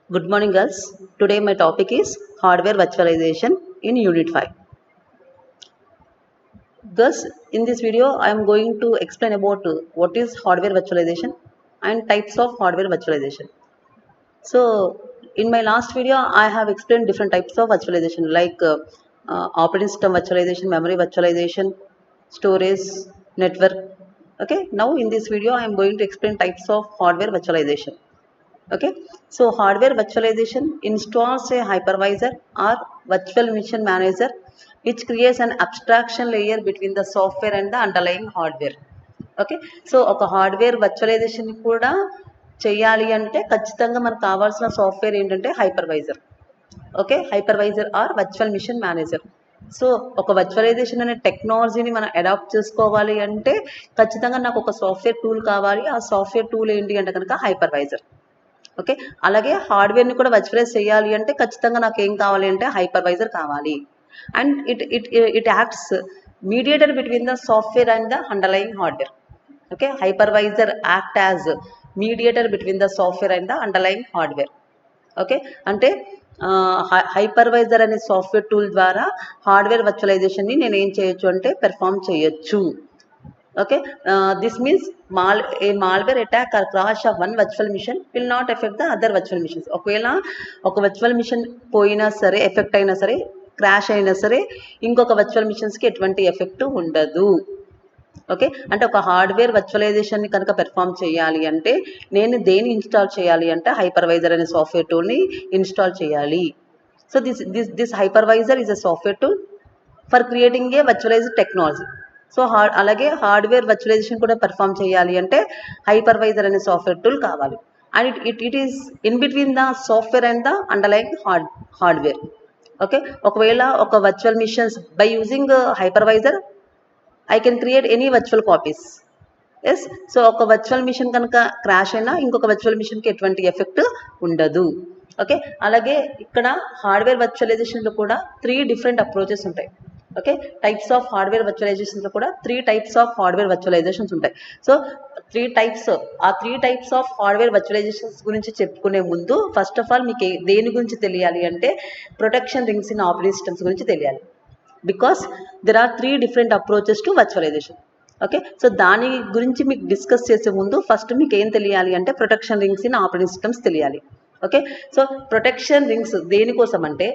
Good morning, girls. Today my topic is hardware virtualization in Unit 5. Girls, in this video, I am going to explain about what is hardware virtualization and types of hardware virtualization. So, in my last video, I have explained different types of virtualization like operating system virtualization, memory virtualization, storage, network. Okay, now in this video, I am going to explain types of hardware virtualization. Okay, so hardware virtualization installs a hypervisor or virtual machine manager which creates an abstraction layer between the software and the underlying hardware. Okay so ఒక hardware virtualisation కూడా చేయాలి అంటే ఖచ్చితంగా మనకు కావాల్సిన software ఏంటంటే hypervisor. Okay, hypervisor or virtual machine manager. So ఒక virtualisation అనే టెక్నాలజీని మనం అడాప్ట్ చేసుకోవాలి అంటే ఖచ్చితంగా నాకు ఒక సాఫ్ట్వేర్ టూల్ కావాలి. ఆ సాఫ్ట్వేర్ టూల్ ఏంటి అంటే కనుక హైపర్వైజర్. ఓకే, అలాగే హార్డ్వేర్ని కూడా వర్చువలైజ్ చేయాలి అంటే ఖచ్చితంగా నాకు ఏం కావాలి అంటే హైపర్వైజర్ కావాలి. And it acts mediator between the software and the underlying hardware. Okay, hypervisor act as mediator between the software and the underlying hardware. Okay, అంటే హైపర్వైజర్ అనే సాఫ్ట్వేర్ టూల్ ద్వారా హార్డ్వేర్ వర్చువలైజేషన్ని నేను ఏం చేయొచ్చు అంటే పెర్ఫామ్ చేయొచ్చు. Okay, this means a malware attack or crash of one virtual machine will not affect the other virtual machines. ఒకవేళ ఒక వర్చువల్ మిషన్ పోయినా సరే, ఎఫెక్ట్ అయినా సరే, క్రాష్ అయినా సరే, ఇంకొక వర్చువల్ మిషన్స్కి ఎటువంటి ఎఫెక్ట్ ఉండదు. ఓకే, అంటే ఒక హార్డ్వేర్ వర్చువలైజేషన్ని కనుక పెర్ఫామ్ చేయాలి అంటే నేను దేని ఇన్స్టాల్ చేయాలి అంటే హైపర్వైజర్ అనే సాఫ్ట్వేర్ టూల్ని ఇన్స్టాల్ చేయాలి. So this hypervisor is a software tool for creating a virtualised technology. So అలాగే హార్డ్వేర్ వర్చువలైజేషన్ కూడా పెర్ఫామ్ చేయాలి అంటే హైపర్వైజర్ అనే సాఫ్ట్వేర్ టూల్ కావాలి. And it is in between the software and the underline hardware. Okay, ఒకవేళ ఒక virtual machines by using hypervisor I can create any virtual copies. Yes, so ఒక virtual machine కనుక crash అయినా ఇంకొక virtual మిషన్కి ఎటువంటి effect ఉండదు. ఓకే, అలాగే ఇక్కడ హార్డ్వేర్ వర్చువలైజేషన్లో కూడా 3 డిఫరెంట్ అప్రోచెస్ ఉంటాయి. ఓకే, టైప్స్ ఆఫ్ హార్డ్వేర్ వర్చువలైజేషన్లో కూడా 3 టైప్స్ ఆఫ్ హార్డ్వేర్ వర్చువలైజేషన్స్ ఉంటాయి. So 3 types of hardware virtualisations గురించి చెప్పుకునే ముందు ఫస్ట్ ఆఫ్ ఆల్ మీకు దేని గురించి తెలియాలి అంటే protection rings in operating systems గురించి తెలియాలి. Because there are 3 different approaches to virtualisation. Okay, so దాని గురించి మీకు డిస్కస్ చేసే ముందు ఫస్ట్ మీకు ఏం తెలియాలి అంటే protection rings in operating systems తెలియాలి. ఓకే, సో ప్రొటెక్షన్ రింగ్స్ దేనికోసం అంటే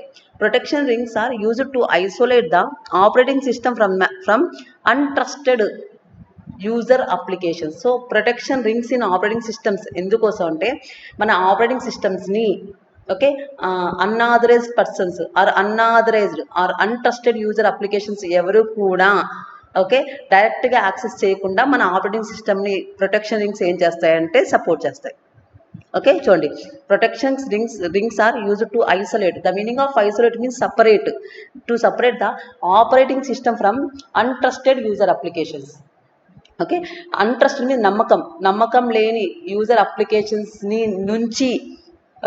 protection rings are used to isolate the operating system from untrusted user applications. So protection rings in operating systems ఎందుకోసం అంటే మన ఆపరేటింగ్ సిస్టమ్స్ని okay unauthorised persons or unauthorised or untrusted user applications ఎవరు కూడా okay డైరెక్ట్గా access చేయకుండా మన operating సిస్టమ్ని ప్రొటెక్షన్ రింగ్స్ ఏం చేస్తాయంటే సపోర్ట్ చేస్తాయి. ఓకే, చూడండి, protection rings are used to isolate. The meaning of isolate means separate the operating system from untrusted user applications. Okay, untrusted means నమ్మకం లేని యూజర్ అప్లికేషన్స్ని నుంచి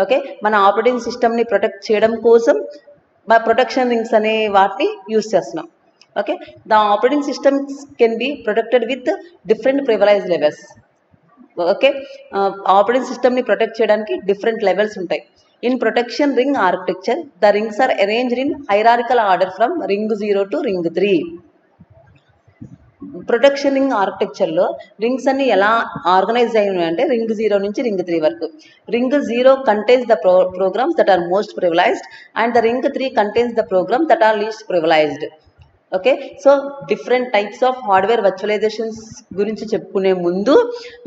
ఓకే మన ఆపరేటింగ్ సిస్టమ్ని ప్రొటెక్ట్ చేయడం కోసం మన ప్రొటెక్షన్ రింగ్స్ అనే వాటిని యూజ్ చేస్తున్నాం. Okay, the operating systems can be protected with different privilege levels. Okay, operating సిస్టమ్ని ప్రొటెక్ట్ చేయడానికి డిఫరెంట్ లెవెల్స్ ఉంటాయి. In protection ring architecture the rings are arranged in hierarchical order from ring 0 to ring 3. Protection ring ఆర్కిటెక్చర్లో rings అన్ని ఎలా organise అయ్యాయి అంటే ring 0 నుంచి ring 3 వరకు. Ring 0 contains the programs that are most privileged and the ring 3 contains the programs that are least privileged. Okay, so different types of hardware virtualisations గురించి చెప్పుకునే ముందు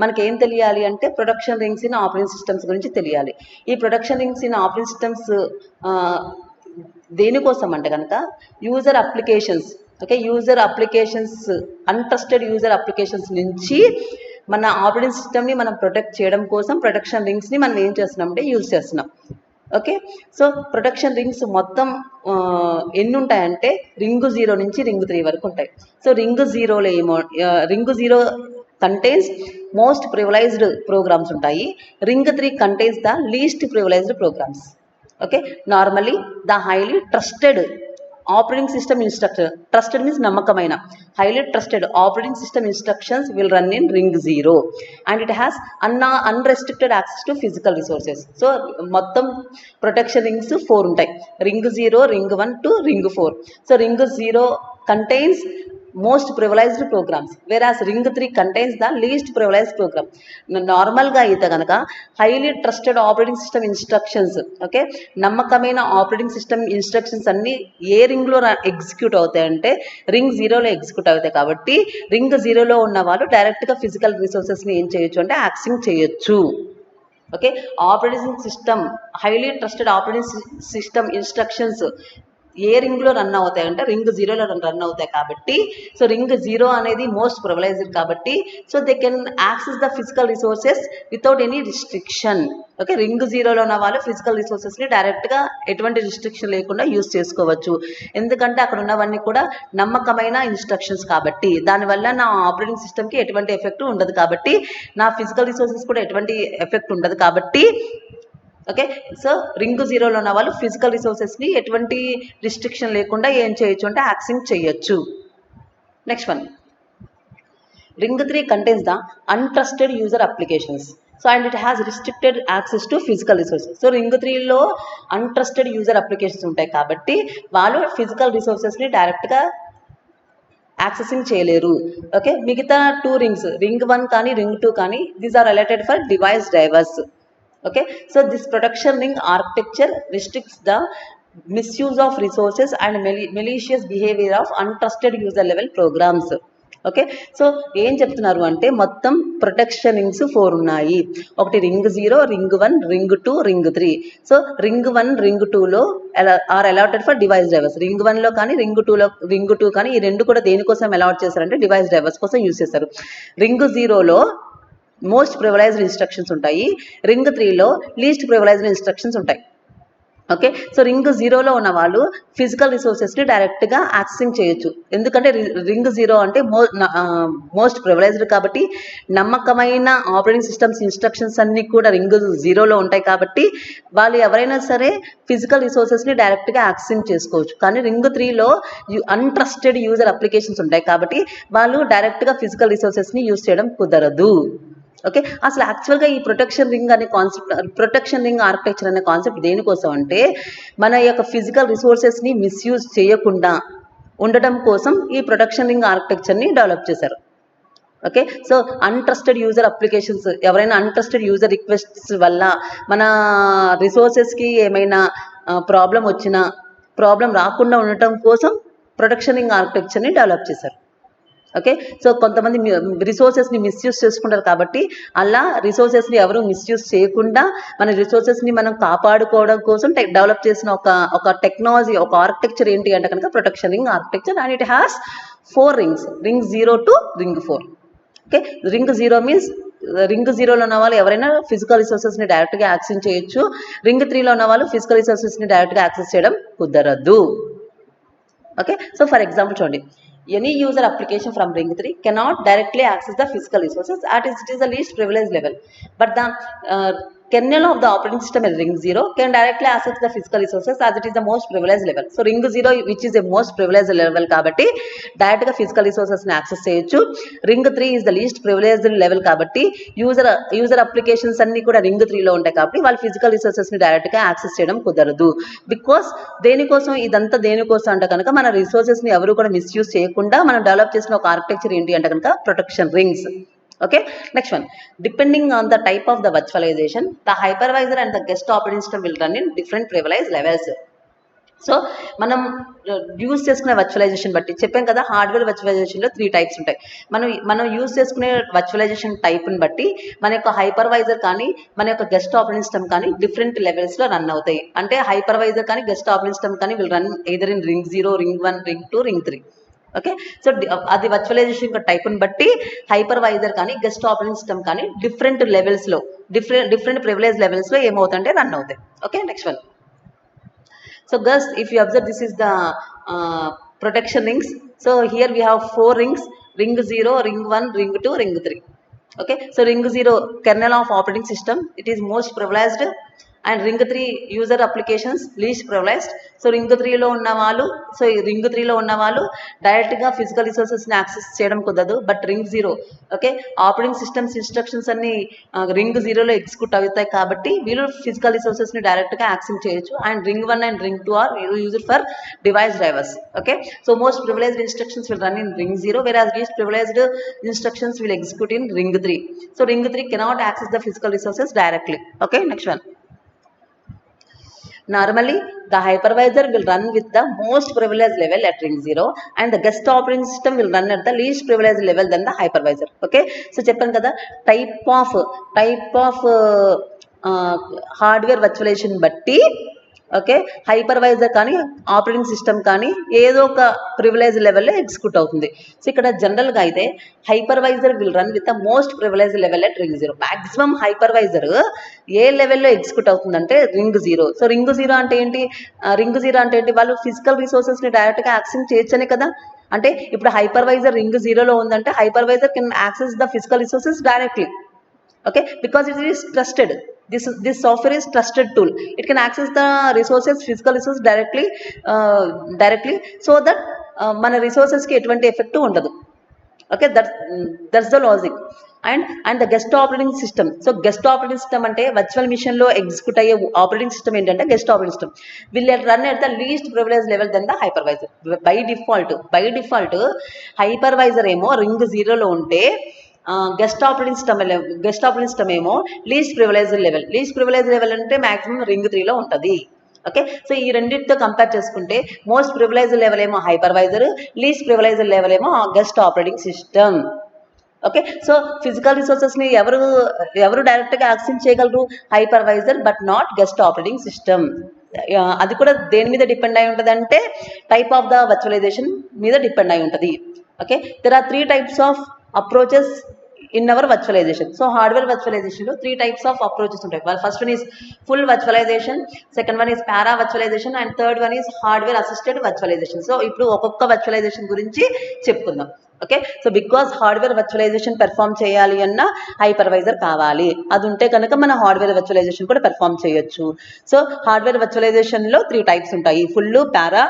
మనకి ఏం తెలియాలి అంటే protection rings in operating systems గురించి తెలియాలి. ఈ protection rings in operating systems దేనికోసం అంటే కనుక user applications okay untrusted user applications నుంచి మన ఆపరేటింగ్ సిస్టమ్ని మనం ప్రొటెక్ట్ చేయడం కోసం ప్రొటెక్షన్ రింగ్స్ని మనం ఏం చేస్తున్నాం అంటే యూజ్ చేస్తున్నాం. ఓకే, సో ప్రొటెక్షన్ రింగ్స్ మొత్తం ఎన్ని ఉంటాయంటే రింగ్ 0 నుంచి రింగ్ 3 వరకు ఉంటాయి. So ring 0 contains most privileged programs ఉంటాయి. Ring 3 contains the least privileged programs. Okay, normally the highly trusted operating system instruction. Trusted means namakamaina. Highly trusted operating system instructions will run in ring 0 and it has unrestricted access to physical resources. So మొత్తం protection rings 4 ఉంటాయి. Ring 0, ring 1 to ring 4. So ring 0 contains most privileged programs, whereas ring 3 contains the least privileged program. నార్మల్గా అయితే కనుక highly trusted operating system instructions, okay, నమ్మకమైన operating system instructions అన్ని ఏ రింగ్లో execute అవుతాయంటే ring 0లో execute అవుతాయి. కాబట్టి రింగ్ 0లో ఉన్న వాళ్ళు డైరెక్ట్గా ఫిజికల్ రిసోర్సెస్ని ఏం చేయొచ్చు అంటే యాక్సెస్ చేయొచ్చు. Okay, operating system highly trusted operating system instructions ఏ రింగ్లో రన్ అవుతాయి అంటే రింగ్ 0లో రన్ అవుతాయి. కాబట్టి సో రింగ్ 0 అనేది మోస్ట్ ప్రివిలైజ్డ్ కాబట్టి so they can access the physical resources without any restriction. Okay, ring 0లో ఉన్న వాళ్ళు ఫిజికల్ రిసోర్సెస్ని డైరెక్ట్గా ఎటువంటి రిస్ట్రిక్షన్ లేకుండా యూజ్ చేసుకోవచ్చు. ఎందుకంటే అక్కడ ఉన్నవన్నీ కూడా నమ్మకమైన ఇన్స్ట్రక్షన్స్ కాబట్టి దానివల్ల నా ఆపరేటింగ్ సిస్టమ్కి ఎటువంటి ఎఫెక్ట్ ఉండదు. కాబట్టి నా ఫిజికల్ రిసోర్సెస్ కూడా ఎటువంటి ఎఫెక్ట్ ఉండదు. కాబట్టి ఓకే, సో రింగ్ 0లో ఉన్న వాళ్ళు ఫిజికల్ రిసోర్సెస్ని ఎటువంటి రిస్ట్రిక్షన్ లేకుండా ఏం చేయొచ్చు అంటే యాక్సెస్ చేయొచ్చు. Next one, ring 3 contains the untrusted user applications. So and it has restricted access to physical resources. So ring 3లో అన్ట్రస్టెడ్ యూజర్ అప్లికేషన్స్ ఉంటాయి కాబట్టి వాళ్ళు ఫిజికల్ రిసోర్సెస్ని డైరెక్ట్గా యాక్సెసింగ్ చేయలేరు. ఓకే, మిగతా 2 రింగ్స్ రింగ్ 1 కానీ రింగ్ 2 కానీ these are related for device drivers. Okay, so this protection ring architecture restricts the misuse of resources and malicious behavior of untrusted user level programs. Okay, so ఏం చెప్తున్నారు అంటే మొత్తం protection rings 4 ఉన్నాయి. ఒకటి ring 0, ring 1, ring 2, ring 3. So ring 1, ring 2లో are allotted for device drivers. Ring 1లో కానీ ring 2 కానీ ఈ రెండు కూడా దేనికోసం అలాట్ చేశారంటే డివైస్ డ్రైవర్స్ కోసం యూజ్ చేస్తారు. రింగ్ 0లో మోస్ట్ ప్రివిలైజ్డ్ ఇన్స్ట్రక్షన్స్ ఉంటాయి. రింగ్ 3లో లీస్ట్ ప్రివిలైజ్డ్ ఇన్స్ట్రక్షన్స్ ఉంటాయి. ఓకే, సో రింగ్ 0లో ఉన్న వాళ్ళు ఫిజికల్ రిసోర్సెస్ని డైరెక్ట్గా యాక్సెసింగ్ చేయొచ్చు. ఎందుకంటే రింగ్ 0 అంటే మోస్ట్ ప్రివిలైజ్డ్ కాబట్టి నమ్మకమైన ఆపరేటింగ్ సిస్టమ్స్ ఇన్స్ట్రక్షన్స్ అన్నీ కూడా రింగ్ 0లో ఉంటాయి. కాబట్టి వాళ్ళు ఎవరైనా సరే ఫిజికల్ రిసోర్సెస్ని డైరెక్ట్గా యాక్సెసింగ్ చేసుకోవచ్చు. కానీ రింగ్ 3లో అన్ట్రస్టెడ్ యూజర్ అప్లికేషన్స్ ఉంటాయి కాబట్టి వాళ్ళు డైరెక్ట్గా ఫిజికల్ రిసోర్సెస్ని యూజ్ చేయడం కుదరదు. ఓకే, అసలు యాక్చువల్గా ఈ ప్రొటెక్షన్ రింగ్ అనే కాన్సెప్ట్, ప్రొటెక్షన్ రింగ్ ఆర్కిటెక్చర్ అనే కాన్సెప్ట్ దేనికోసం అంటే మన యొక్క ఫిజికల్ రిసోర్సెస్ని మిస్యూజ్ చేయకుండా ఉండటం కోసం ఈ ప్రొటెక్షన్ రింగ్ ఆర్కిటెక్చర్ని డెవలప్ చేశారు. Okay, so untrusted user applications, ఎవరైనా అన్ట్రస్టెడ్ యూజర్ రిక్వెస్ట్స్ వల్ల మన రిసోర్సెస్కి ఏమైనా ప్రాబ్లం వచ్చినా ప్రాబ్లం రాకుండా ఉండటం కోసం ప్రొటెక్షన్ రింగ్ ఆర్కిటెక్చర్ని డెవలప్ చేశారు. ఓకే, సో కొంతమంది రిసోర్సెస్ని మిస్యూజ్ చేసుకుంటారు కాబట్టి అలా రిసోర్సెస్ని ఎవరు మిస్యూజ్ చేయకుండా మన రిసోర్సెస్ని మనం కాపాడుకోవడం కోసం డెవలప్ చేసిన ఒక టెక్నాలజీ, ఒక ఆర్కిటెక్చర్ ఏంటి అంటే కనుక protection ring architecture. And it has 4 rings, ring 0 to ring 4. Okay, ring 0 means ring 0లో ఉన్న వాళ్ళు ఎవరైనా ఫిజికల్ రిసోర్సెస్ని డైరెక్ట్గా యాక్సెస్ చేయొచ్చు. రింగ్ 3లో ఉన్న వాళ్ళు ఫిజికల్ రిసోర్సెస్ని డైరెక్ట్గా యాక్సెస్ చేయడం కుదరదు. ఓకే, సో ఫర్ ఎగ్జాంపుల్ చూడండి, any user application from ring 3 cannot directly access the physical resources at it is the least privilege level, but the kernel of the operating system in ring 0 can directly access the physical resources as it is the most privileged level. So ring 0 which is a most privileged level కాబట్టి direct గా physical resources ని access చేయొచ్చు. Ring 3 is the least privileged level కాబట్టి user applications అన్ని కూడా ring 3లో ఉంటాయి కాబట్టి వాళ్ళు ఫిజికల్ రిసోర్సెస్ ని డైరెక్ట్ గా యాక్సెస్ చేయడం కుదరదు. బికాస్ దేనికోసం ఇదంతా దేనికోసం అంటే కనుక మన రిసోర్సెస్ ని ఎవరు కూడా మిస్యూజ్ చేయకుండా మనం డెవలప్ చేసిన ఒక ఆర్కిటెక్చర్ ఏంటి అంటే కనుక protection rings. Okay, next one, depending on the type of the virtualization, the hypervisor and the guest operating system will run in different privilege levels. So మనం యూజ్ చేసుకునే వర్చువలైజేషన్ బట్టి చెప్పాం కదా, హార్డ్వేర్ వర్చువలైజేషన్లో 3 టైప్స్ ఉంటాయి. మనం యూజ్ చేసుకునే virtualisation టైప్ని బట్టి మన యొక్క హైపర్వైజర్ కానీ మన యొక్క గెస్ట్ ఆపరేటింగ్ సిస్టమ్ కానీ డిఫరెంట్ లెవెల్స్లో రన్ అవుతాయి. అంటే హైపర్వైజర్ కానీ గెస్ట్ ఆపరేటింగ్ సిస్టమ్ కానీ will run either in ring 0, ring 1, ring 2, ring 3. Okay, so అది వర్చువలైజేషన్ యొక్క టైప్ని బట్టి హైపర్వైజర్ కానీ గెస్ట్ ఆపరేటింగ్ సిస్టమ్ కానీ డిఫరెంట్ లెవెల్స్లో డిఫరెంట్ ప్రివిలేజ్ లెవెల్స్లో ఏమవుతాయంటే రన్ అవుతాయి. Okay, next one. So guys, if you observe, this is the protection rings. So here we have 4 rings, ring 0, ring 1, ring 2, ring 3. Okay, so ring 0 kernel of operating system, it is most privileged and ring 3 user applications least privileged. So ring 3లో ఉన్న వాళ్ళు ring 3లో ఉన్న వాళ్ళు డైరెక్ట్గా physical రిసోర్సెస్ని access చేయడం కుదరదు. But ring 0 okay operating systems instructions అన్ని రింగ్ 0లో ఎగ్జిక్యూట్ అవుతాయి కాబట్టి వీళ్ళు ఫిజికల్ రిసోర్సెస్ని డైరెక్ట్గా యాక్సెస్ చేయొచ్చు. And ring 1 and ring 2 are used for device drivers. Okay so most privileged instructions will run in ring 0 whereas least privileged instructions will execute in ring 3. So ring 3 cannot access the physical resources directly. Okay, next one. Normally, the hypervisor will run with the most privileged level at ring 0 and the guest operating system will run at the least privileged level than the hypervisor. Okay, so చెప్పాను కదా type of hardware virtualisation బట్టి okay hypervisor కానీ operating system కానీ ఏదో ఒక privilege లెవెల్లో execute అవుతుంది. So ఇక్కడ జనరల్గా అయితే hypervisor will run with the most privilege level at ring 0. Maximum hypervisor ఏ లెవెల్లో ఎగ్జిక్యూట్ అవుతుందంటే రింగ్ 0. సో రింగ్ 0 అంటే ఏంటి? రింగ్ 0 అంటే ఏంటి? వాళ్ళు ఫిజికల్ రిసోర్సెస్ని డైరెక్ట్గా యాక్సెస్ చేయొచ్చనే కదా. అంటే ఇప్పుడు హైపర్వైజర్ రింగ్ 0లో ఉందంటే hypervisor can access the physical resources directly. Okay, because it is trusted. This software is trusted tool. It can access the resources, physical resources directly, so that మన resources కి ఎటువంటి effect ఉండదు. Okay, that's the logic. And the guest operating system. So guest operating system అంటే virtual machine లో execute అయ్యే operating system ఏంటంటే guest operating system will run at the least privileged level than the hypervisor. by default hypervisor ఏమో ring 0లో ఉంటే guest operating system ఏమో least privilege level అంటే maximum ring 3లో ఉంటుంది. ఓకే సో ఈ రెండింటితో కంపేర్ చేసుకుంటే మోస్ట్ ప్రివిలైజ్ లెవెల్ ఏమో హైపర్వైజర్, లీస్ట్ ప్రివిలైజ్ లెవెల్ ఏమో guest operating system. Okay so physical రిసోర్సెస్ని ఎవరు డైరెక్ట్గా యాక్సెస్ చేయగలరు? Hypervisor, but not guest operating system. అది కూడా దేని మీద డిపెండ్ అయి ఉంటుంది అంటే టైప్ ఆఫ్ ద వర్చువలైజేషన్ మీద డిపెండ్ అయి ఉంటుంది. Okay there are 3 types of approaches in our virtualization. So hardware virtualization lo 3 types of approaches ఉంటాయి. Well, first one is full virtualization, second one is para virtualization and third one is hardware assisted virtualization. So ఇప్పుడు ఒక్కొక్క virtualization గురించి చెప్పుకుందాం. Okay so because hardware virtualisation perform చేయాలి అన్న hypervisor కావాలి. అది ఉంటే కనుక మన హార్డ్వేర్ వర్చువలైజేషన్ కూడా పెర్ఫామ్ చేయొచ్చు. సో హార్డ్వేర్ వర్చువలైజేషన్లో 3 types ఉంటాయి, full, para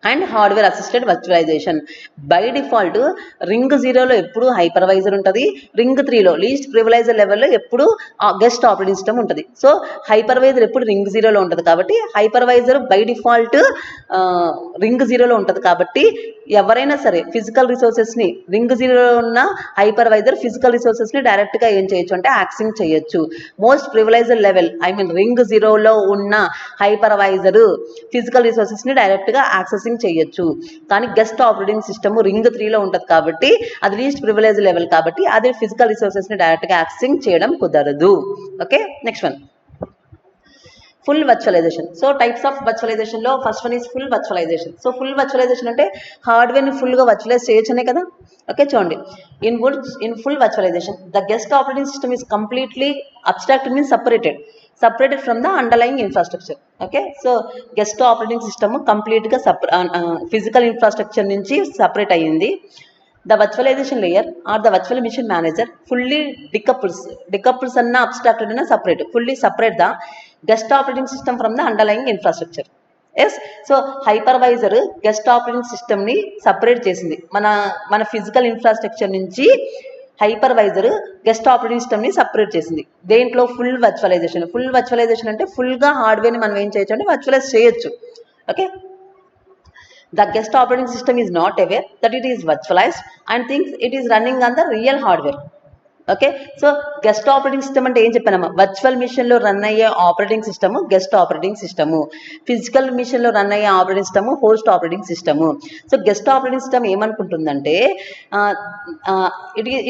and hardware assisted virtualisation. By default ring 0లో ఎప్పుడు హైపర్వైజర్ ఉంటుంది, రింగ్ 3లో లీస్ట్ ప్రివిలైజర్ లెవెల్లో ఎప్పుడు గెస్ట్ ఆపరేటింగ్ సిస్టమ్ ఉంటుంది. సో హైపర్వైజర్ ఎప్పుడు రింగ్ 0లో ఉంటుంది కాబట్టి హైపర్వైజర్ బై డిఫాల్ట్ రింగ్ 0లో ఉంటుంది. కాబట్టి ఎవరైనా సరే ఫిజికల్ రిసోర్సెస్ని రింగ్ 0లో ఉన్న హైపర్వైజర్ ఫిజికల్ రిసోర్సెస్ని డైరెక్ట్గా ఏం చేయొచ్చు అంటే యాక్సెస్ చేయొచ్చు. మోస్ట్ ప్రివిలైజర్ లెవెల్ రింగ్ 0లో ఉన్న హైపర్వైజర్ ఫిజికల్ రిసోర్సెస్ని డైరెక్ట్గా యాక్సెసింగ్ చేయొచ్చు. కానీ గెస్ట్ ఆపరేటింగ్ సిస్టమ్ రింగ్ 3లో ఉంటుంది కాబట్టి అది లీస్ట్ ప్రివిలైజ్ లెవెల్ కాబట్టి అది ఫిజికల్ రిసోర్సెస్ని డైరెక్ట్గా యాక్సెసింగ్ చేయడం కుదరదు. Okay next one full virtualisation. So types of వర్చువలైజేషన్లో first one is full virtualisation. So full virtualisation అంటే హార్డ్వేర్ని ఫుల్గా వర్చువలైజ్ చేయొచ్చనే కదా. ఓకే చూడండి, in full virtualisation the guest operating system is completely abstract means separated from the underlying infrastructure. Okay, so guest operating system కంప్లీట్గా physical infrastructure నుంచి separate అయ్యింది. The virtualisation layer or the virtual machine manager fully decouples అన్న abstracted అన్న separate, fully separate the guest operating system from the underlying infrastructure. Yes so hypervisor guest operating సిస్టమ్ని separate చేసింది. మన physical infrastructure నుంచి hypervisor guest operating సిస్టమ్ని separate చేసింది. దేంట్లో full virtualisation అంటే ఫుల్గా హార్డ్వేర్ని మనం ఏం చేయొచ్చు అంటే వర్చువలైజ్ చేయొచ్చు. Okay the guest operating system is not aware that it is virtualized and thinks it is running on the real hardware. Okay so guest operating system అంటే ఏం చెప్పానమ్మా, వర్చువల్ మిషన్లో రన్ అయ్యే operating system guest operating system, physical మిషన్లో run అయ్యే operating system host operating system. So guest operating system ఏమనుకుంటుందంటే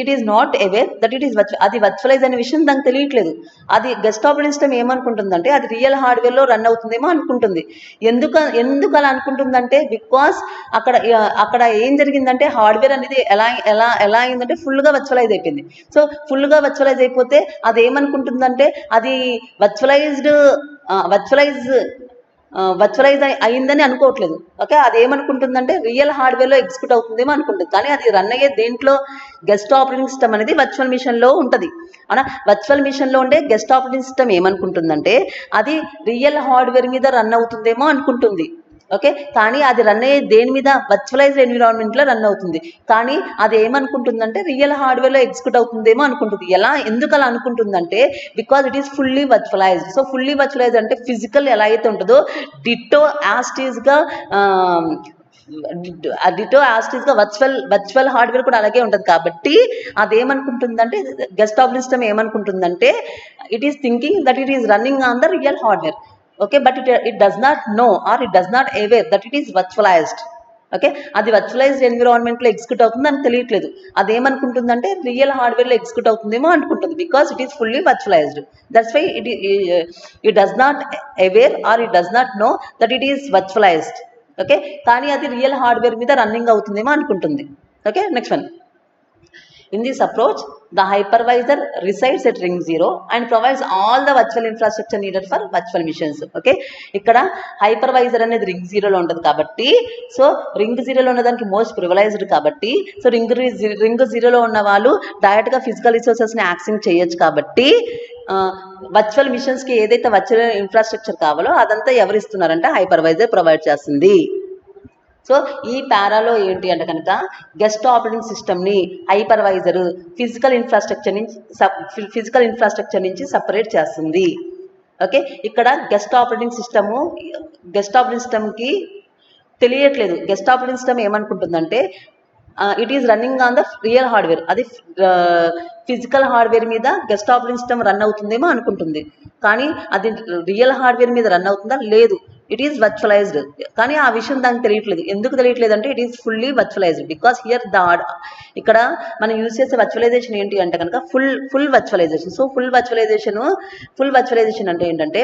it is not aware that it is అది virtualise అనే విషయం దానికి తెలియట్లేదు. అది గెస్ట్ ఆపరేటింగ్ సిస్టమ్ ఏమనుకుంటుందంటే అది రియల్ హార్డ్వేర్లో రన్ అవుతుందేమో అనుకుంటుంది. ఎందుకు అలా అనుకుంటుందంటే బికాస్ అక్కడ ఏం జరిగిందంటే హార్డ్వేర్ అనేది ఎలా అయిందంటే ఫుల్గా వర్చువలైజ్ అయిపోయింది. సో ఫుల్గా వర్చువలైజ్ అయిపోతే అది ఏమనుకుంటుందంటే అది వర్చువలైజ్ వర్చువలైజ్ అయిందని అనుకోవట్లేదు. ఓకే, అది ఏమనుకుంటుందంటే రియల్ హార్డ్వేర్లో ఎగ్జిక్యూట్ అవుతుందేమో అనుకుంటుంది. కానీ అది రన్ అయ్యే దేంట్లో గెస్ట్ ఆపరేటింగ్ సిస్టమ్ అనేది వర్చువల్ మిషన్లో ఉంటుంది. అవునా, వర్చువల్ మిషన్లో ఉండే గెస్ట్ ఆపరేటింగ్ సిస్టమ్ ఏమనుకుంటుందంటే అది రియల్ హార్డ్వేర్ మీద రన్ అవుతుందేమో అనుకుంటుంది. ఓకే, కానీ అది రన్ అయ్యే దేని మీద వర్చువలైజ్డ్ ఎన్విరాన్మెంట్లో రన్ అవుతుంది. కానీ అది ఏమనుకుంటుందంటే రియల్ హార్డ్వేర్లో ఎగ్జిక్యూట్ అవుతుందేమో అనుకుంటుంది. ఎందుకు అలా అనుకుంటుందంటే because it is fully virtualised. So fully virtualised అంటే ఫిజికల్ ఎలా అయితే ఉంటుందో డిటో యాస్టీస్గా వర్చువల్ హార్డ్వేర్ కూడా అలాగే ఉంటుంది. కాబట్టి అదేమనుకుంటుందంటే గెస్ట్ ఆపరేటింగ్ సిస్టమ్ ఏమనుకుంటుందంటే it is thinking that it is running on the real hardware. Okay, but it does not know or it does not aware that it is virtualised. Okay, అది virtualised ఎన్విరాన్మెంట్లో execute అవుతుంది అని తెలియట్లేదు. అదేమనుకుంటుందంటే real హార్డ్వేర్లో execute అవుతుందేమో అనుకుంటుంది because it is fully virtualised. That's why it does not aware or it does not know that it is virtualised. Okay, కానీ అది రియల్ హార్డ్వేర్ మీద రన్నింగ్ అవుతుందేమో అనుకుంటుంది. Okay, next one. In this approach, the hypervisor resides at ring 0 and provides all the virtual infrastructure needed for virtual missions. Okay, ఇక్కడ hypervisor అనేది ring 0లో ఉంటుంది కాబట్టి, సో రింగ్ 0లో ఉన్నదానికి మోస్ట్ ప్రివిలైజ్డ్ కాబట్టి, సో రింగ్ 0లో ఉన్న వాళ్ళు డైరెక్ట్గా ఫిజికల్ రిసోర్సెస్ని యాక్సెస్ చేయొచ్చు. కాబట్టి వర్చువల్ మిషన్స్కి ఏదైతే వర్చువల్ ఇన్ఫ్రాస్ట్రక్చర్ కావాలో అదంతా ఎవరు ఇస్తున్నారంటే హైపర్వైజర్ ప్రొవైడ్ చేస్తుంది. సో ఈ పారాలో ఏంటి అంటే కనుక గెస్ట్ ఆపరేటింగ్ సిస్టమ్ని హైపర్వైజర్ ఫిజికల్ ఇన్ఫ్రాస్ట్రక్చర్ నుంచి సపరేట్ చేస్తుంది. ఓకే, ఇక్కడ గెస్ట్ ఆపరేటింగ్ సిస్టమ్కి తెలియట్లేదు. గెస్ట్ ఆపరేటింగ్ సిస్టమ్ ఏమనుకుంటుందంటే it is running on the real hardware, అది ఫిజికల్ హార్డ్వేర్ మీద గెస్ట్ ఆపరేటింగ్ సిస్టమ్ రన్ అవుతుందేమో అనుకుంటుంది. కానీ అది రియల్ హార్డ్వేర్ మీద రన్ అవుతుందా, లేదు, ఇట్ ఈస్ వర్చువలైజ్డ్. కానీ ఆ విషయం దానికి తెలియట్లేదు. ఎందుకు తెలియట్లేదు అంటే it is fully virtualised because here ఇక్కడ మనం యూజ్ చేసే వర్చువలైజేషన్ ఏంటి అంటే కనుక full virtualisation. So full virtualisation అంటే ఏంటంటే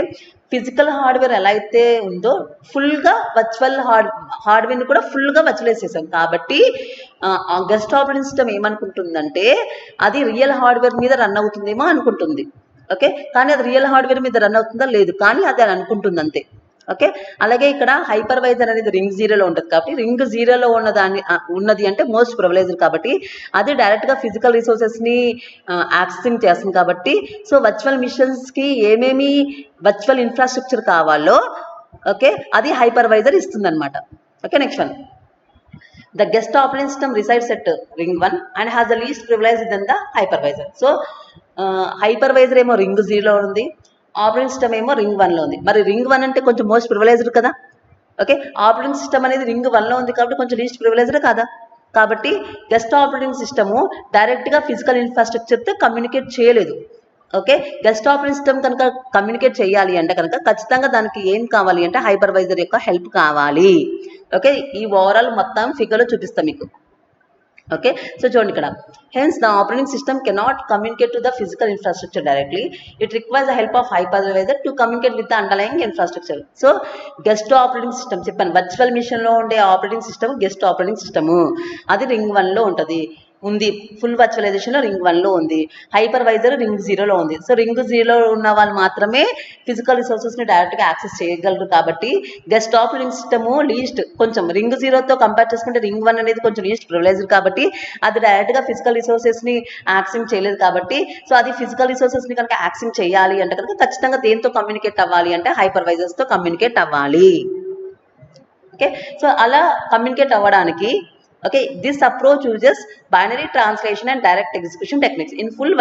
ఫిజికల్ హార్డ్వేర్ ఎలా అయితే ఉందో ఫుల్గా హార్డ్వేర్ని కూడా ఫుల్గా వర్చువలైజ్ చేసాం. కాబట్టి గెస్ట్ ఆపరేటింగ్ సిస్టమ్ ఏమనుకుంటుందంటే అది రియల్ హార్డ్వేర్ మీద రన్ అవుతుందేమో అనుకుంటుంది. ఓకే, కానీ అది రియల్ హార్డ్వేర్ మీద రన్ అవుతుందా, లేదు, కానీ అది అనుకుంటుంది అంతే. ఓకే, అలాగే ఇక్కడ హైపర్వైజర్ అనేది రింగ్ 0లో ఉంటుంది కాబట్టి రింగ్ 0లో ఉన్నది అంటే మోస్ట్ ప్రివిలైజ్డ్ కాబట్టి అది డైరెక్ట్గా ఫిజికల్ రిసోర్సెస్ని యాక్సెసింగ్ చేస్తుంది. కాబట్టి సో వర్చువల్ మిషన్స్కి ఏమేమి వర్చువల్ ఇన్ఫ్రాస్ట్రక్చర్ కావాలో ఓకే అది హైపర్వైజర్ ఇస్తుంది అనమాట. Okay, next one. The guest operating system resides at ring 1 and has the least privilege than the hypervisor. So hypervisor ఏమో రింగ్ 0లో ఉంది, ఆపరేటింగ్ సిస్టమ్ ఏమో రింగ్ 1లో ఉంది. మరి రింగ్ 1 అంటే కొంచెం మోస్ట్ ప్రివిలైజ్డ్ కదా. ఓకే, ఆపరేటింగ్ సిస్టమ్ అనేది రింగ్ 1లో ఉంది కాబట్టి కొంచెం లీస్ట్ ప్రివిలైజ్డ్ కాదా. కాబట్టి గెస్ట్ ఆపరేటింగ్ సిస్టము డైరెక్ట్గా ఫిజికల్ ఇన్ఫ్రాస్ట్రక్చర్తో కమ్యూనికేట్ చేయలేదు. ఓకే, గెస్ట్ ఆపరేటింగ్ సిస్టమ్ కనుక కమ్యూనికేట్ చేయాలి అంటే కనుక ఖచ్చితంగా దానికి ఏం కావాలి అంటే హైపర్వైజర్ యొక్క హెల్ప్ కావాలి. ఓకే, ఈ ఓవరాల్ మొత్తం ఫిగర్లో చూపిస్తాం మీకు. ఓకే, సో చూడండి ఇక్కడ hence the operating system cannot communicate to the physical infrastructure directly, it requires the help of hypervisor to communicate with the underlying infrastructure. So guest operating system చెప్పాను, virtual మిషన్లో ఉండే operating system guest operating system అది ring 1లో ఉంటుంది, full వర్చువలైజేషన్లో ring 1లో ఉంది, hypervisor ring 0లో ఉంది. So ring 0లో ఉన్న వాళ్ళు మాత్రమే ఫిజికల్ రిసోర్సెస్ని డైరెక్ట్గా యాక్సెస్ చేయగలరు. కాబట్టి గెస్ట్ ఆపరేటింగ్ సిస్టము లీస్ట్ కొంచెం రింగ్ 0తో కంపేర్ చేసుకుంటే రింగ్ 1 అనేది కొంచెం లీస్ట్ ప్రివిలైజ్డ్ కాబట్టి అది డైరెక్ట్గా ఫిజికల్ రిసోర్సెస్ని యాక్సెస్ చేయలేదు. కాబట్టి సో అది ఫిజికల్ రిసోర్సెస్ని కనుక యాక్సెస్ చేయాలి అంటే కనుక ఖచ్చితంగా దేంతో కమ్యూనికేట్ అవ్వాలి అంటే హైపర్వైజర్స్తో కమ్యూనికేట్ అవ్వాలి. ఓకే, సో అలా కమ్యూనికేట్ అవ్వడానికి okay this approach uses binary translation and direct execution techniques in full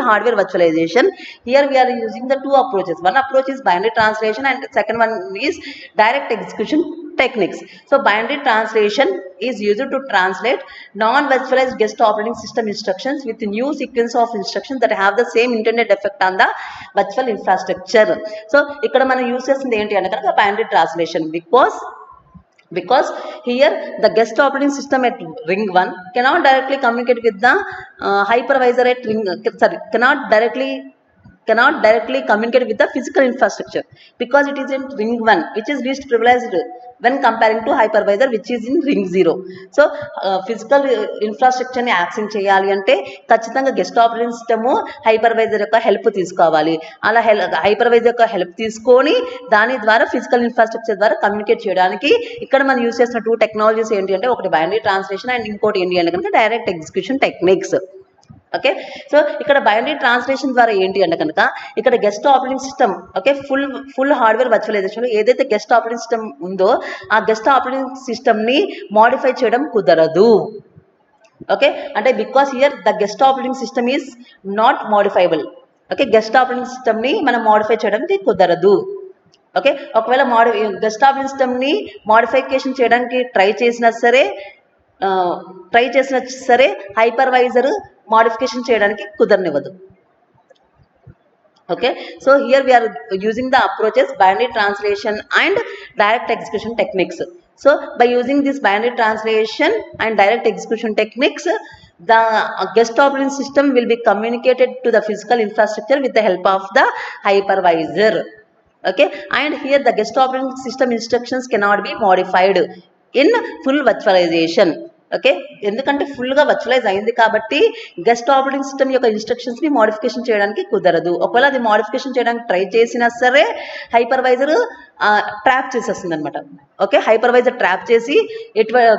hardware virtualization. Here we are using the two approaches. One approach is binary translation and the second one is direct execution techniques. So binary translation is used to translate non-virtualized guest operating system instructions with new sequence of instructions that have the same intended effect on the virtual infrastructure. So ikkada mana use chesindi enti ante kanaka binary translation because here the guest operating system at ring 1 cannot directly communicate with the hypervisor at cannot directly communicate with the physical infrastructure because it is in ring 1 which is least privileged when comparing to hypervisor which is in ring 0. So physical ఇన్ఫ్రాస్ట్రక్చర్ని access చేయాలి అంటే ఖచ్చితంగా guest operating system hypervisor యొక్క help తీసుకోవాలి. అలా hypervisor యొక్క help తీసుకొని దాని ద్వారా ఫిజికల్ ఇన్ఫ్రాస్ట్రక్చర్ ద్వారా కమ్యూనికేట్ చేయడానికి ఇక్కడ మనం యూజ్ చేసిన 2 టెక్నాలజీస్ ఏంటి అంటే ఒకటి బైనరీ ట్రాన్స్లేషన్ అండ్ ఇంకోటి ఏంటి అంటే కనుక direct execution techniques. Okay, so ఇక్కడ బైనరీ ట్రాన్స్లేషన్ ద్వారా ఏంటి అంటే కనుక ఇక్కడ guest operating system okay full hardware virtualisation ఏదైతే గెస్ట్ ఆపరేటింగ్ సిస్టమ్ ఉందో ఆ గెస్ట్ ఆపరేటింగ్ సిస్టమ్ని మాడిఫై చేయడం కుదరదు. ఓకే, అంటే because here the guest operating system is not modifiable. Okay, guest operating సిస్టమ్ని మనం మాడిఫై చేయడానికి కుదరదు. ఓకే, ఒకవేళ గెస్ట్ ఆపరేటింగ్ సిస్టమ్ని మాడిఫికేషన్ చేయడానికి ట్రై చేసినా సరే హైపర్వైజర్ modification చేయడానికి కుదరనివ్వదు. Okay, so here we are using the approaches binary translation and direct execution techniques. So by using this binary translation and direct execution techniques, the guest operating system will be communicated to the physical infrastructure with the help of the hypervisor. Okay, and here the guest operating system instructions cannot be modified in full virtualization. Okay, ఎందుకంటే ఫుల్గా virtualise అయింది కాబట్టి guest operating system యొక్క ఇన్స్ట్రక్షన్స్ని modification చేయడానికి కుదరదు. ఒకవేళ అది modification చేయడానికి ట్రై చేసినా సరే హైపర్వైజర్ ట్రాప్ చేసేస్తుంది అనమాట. ఓకే, హైపర్వైజర్ ట్రాప్ చేసి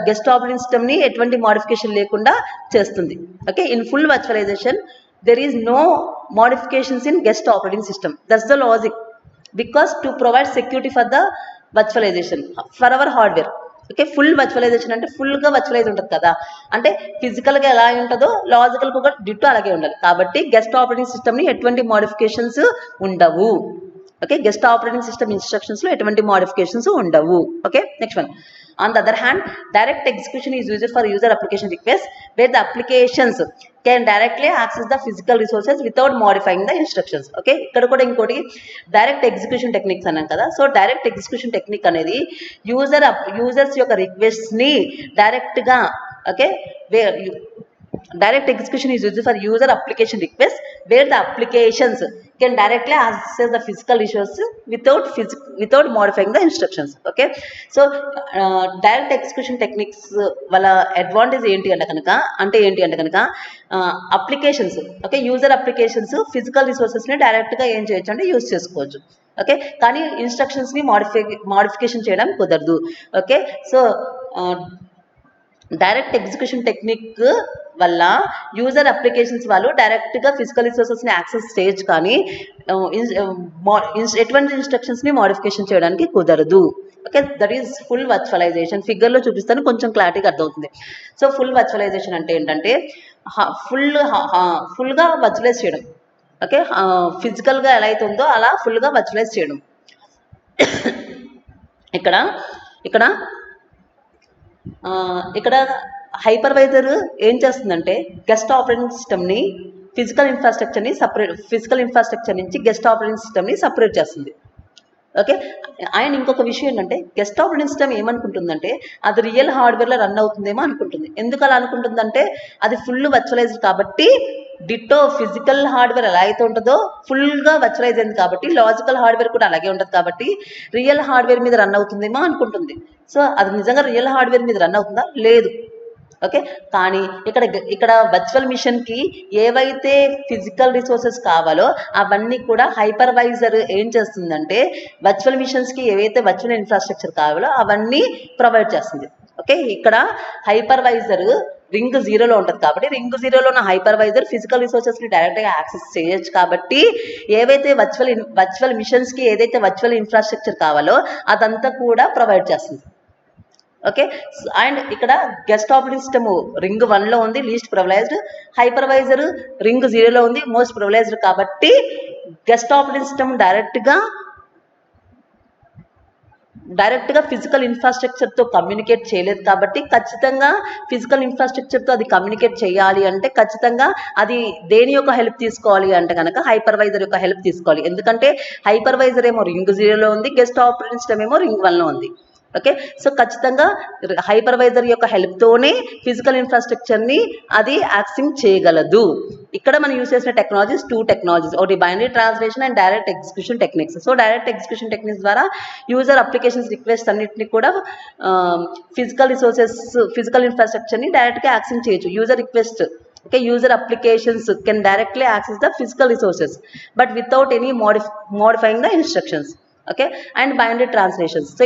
గెస్ట్ ఆపరేటింగ్ సిస్టమ్ని ఎటువంటి మోడిఫికేషన్ లేకుండా చేస్తుంది. Okay, in full virtualisation there is no modifications in guest operating system. That's the logic because to provide security for the virtualisation for our hardware. Okay, full virtualisation అంటే ఫుల్గా virtualise ఉంటుంది కదా, అంటే ఫిజికల్గా ఎలా ఉంటుందో లాజికల్ కూడా డిట్టో అలాగే ఉండాలి. కాబట్టి గెస్ట్ ఆపరేటింగ్ సిస్టమ్ని ఎటువంటి మోడిఫికేషన్స్ ఉండవు. ఓకే, గెస్ట్ ఆపరేటింగ్ సిస్టమ్ ఇన్స్ట్రక్షన్స్లో ఎటువంటి మోడిఫికేషన్స్ ఉండవు. Okay, next one. On the other hand, direct execution is used for user application requests where the applications can directly access the physical resources without modifying the instructions. Okay, ఇక్కడ కూడా ఇంకోటి direct execution techniques అన్నాం కదా. So direct execution technique అనేది users యొక్క రిక్వెస్ట్ని డైరెక్ట్గా okay direct execution is used for user application requests where the applications can directly access the physical resources without modifying the instructions. Okay, so direct execution techniques వల్ల advantage ఏంటి అంటే కనుక applications okay user applications physical రిసోర్సెస్ని డైరెక్ట్గా ఏం చేయొచ్చు అంటే use చేసుకోవచ్చు. ఓకే, కానీ ఇన్స్ట్రక్షన్స్ని మోడిఫికేషన్ చేయడం కుదరదు. Okay, so direct execution technique వల్ల యూజర్ అప్లికేషన్స్ వాళ్ళు డైరెక్ట్గా ఫిజికల్ రిసోర్సెస్ని యాక్సెస్ చేయొచ్చు, కానీ ఎటువంటి ఇన్స్ట్రక్షన్స్ని మోడిఫికేషన్ చేయడానికి కుదరదు. Okay, that is full virtualisation. ఫిగర్లో చూపిస్తాను, కొంచెం క్లారిటీగా అర్థమవుతుంది. సో ఫుల్ వర్చువలైజేషన్ అంటే ఏంటంటే ఫుల్గా వర్చువలైజ్ చేయడం. ఓకే, ఫిజికల్గా ఎలా అయితే ఉందో అలా ఫుల్గా వర్చువలైజ్ చేయడం. ఇక్కడ హైపర్వైజర్ ఏం చేస్తుందంటే గెస్ట్ ఆపరేటింగ్ సిస్టమ్ని ఫిజికల్ ఇన్ఫ్రాస్ట్రక్చర్ నుంచి గెస్ట్ ఆపరేటింగ్ సిస్టమ్ని సపరేట్ చేస్తుంది. ఓకే, అండ్ ఇంకొక విషయం ఏంటంటే గెస్ట్ ఆపరేటింగ్ సిస్టమ్ ఏమనుకుంటుందంటే అది రియల్ హార్డ్వేర్లో రన్ అవుతుందేమో అనుకుంటుంది. ఎందుకు అలా అనుకుంటుందంటే అది ఫుల్ వర్చువలైజ్డ్ కాబట్టి, డిట్టో ఫిజికల్ హార్డ్వేర్ ఎలా అయితే ఉంటుందో ఫుల్గా వర్చువలైజ్ అయింది కాబట్టి లాజికల్ హార్డ్వేర్ కూడా అలాగే ఉంటుంది కాబట్టి రియల్ హార్డ్వేర్ మీద రన్ అవుతుందేమో అనుకుంటుంది. సో అది నిజంగా రియల్ హార్డ్వేర్ మీద రన్ అవుతుందా? లేదు. ఓకే, కానీ ఇక్కడ వర్చువల్ మిషన్కి ఏవైతే ఫిజికల్ రిసోర్సెస్ కావాలో అవన్నీ కూడా హైపర్వైజర్ ఏం చేస్తుందంటే వర్చువల్ మిషన్స్కి ఏవైతే వర్చువల్ ఇన్ఫ్రాస్ట్రక్చర్ కావాలో అవన్నీ ప్రొవైడ్ చేస్తుంది. ఓకే, ఇక్కడ హైపర్వైజర్ రింగ్ 0లో ఉంటుంది కాబట్టి రింగ్ 0లో ఉన్న హైపర్వైజర్ ఫిజికల్ రిసోర్సెస్ని డైరెక్ట్గా యాక్సెస్ చేయొచ్చు కాబట్టి ఏవైతే వర్చువల్ మిషన్స్కి ఏదైతే వర్చువల్ ఇన్ఫ్రాస్ట్రక్చర్ కావాలో అదంతా కూడా ప్రొవైడ్ చేస్తుంది. ఓకే, అండ్ ఇక్కడ గెస్ట్ ఆపరేటింగ్ సిస్టమ్ రింగ్ 1లో ఉంది లీస్ట్ ప్రివిలైజ్డ్, హైపర్వైజర్ రింగ్ 0లో ఉంది మోస్ట్ ప్రివిలైజ్డ్. కాబట్టి గెస్ట్ ఆపరేటింగ్ సిస్టమ్ డైరెక్ట్గా ఫిజికల్ ఇన్ఫ్రాస్ట్రక్చర్తో కమ్యూనికేట్ చేయలేదు కాబట్టి ఖచ్చితంగా ఫిజికల్ ఇన్ఫ్రాస్ట్రక్చర్తో అది కమ్యూనికేట్ చేయాలి అంటే ఖచ్చితంగా అది దేని యొక్క హెల్ప్ తీసుకోవాలి అంటే కనుక హైపర్వైజర్ యొక్క హెల్ప్ తీసుకోవాలి. ఎందుకంటే హైపర్వైజర్ ఏమో రింగ్ 0లో ఉంది, గెస్ట్ ఆపరేటింగ్ సిస్టమ్ ఏమో రింగ్ 1లో ఉంది. ఓకే. సో ఖచ్చితంగా హైపర్వైజర్ యొక్క హెల్ప్తోనే ఫిజికల్ ఇన్ఫ్రాస్ట్రక్చర్ని అది యాక్సెస్ చేయగలదు. ఇక్కడ మనం యూస్ చేసిన టెక్నాలజీస్ 2 టెక్నాలజీస్, ఒకటి binary translation and direct execution techniques. So direct execution techniques ద్వారా యూజర్ అప్లికేషన్స్ రిక్వెస్ట్ అన్నింటినీ కూడా ఫిజికల్ రిసోర్సెస్ ఫిజికల్ ఇన్ఫ్రాస్ట్రక్చర్ని డైరెక్ట్గా యాక్సెస్ చేయొచ్చు. User request, okay, user applications can directly access the physical resources but without any modifying the instructions. Okay, and binary translations. So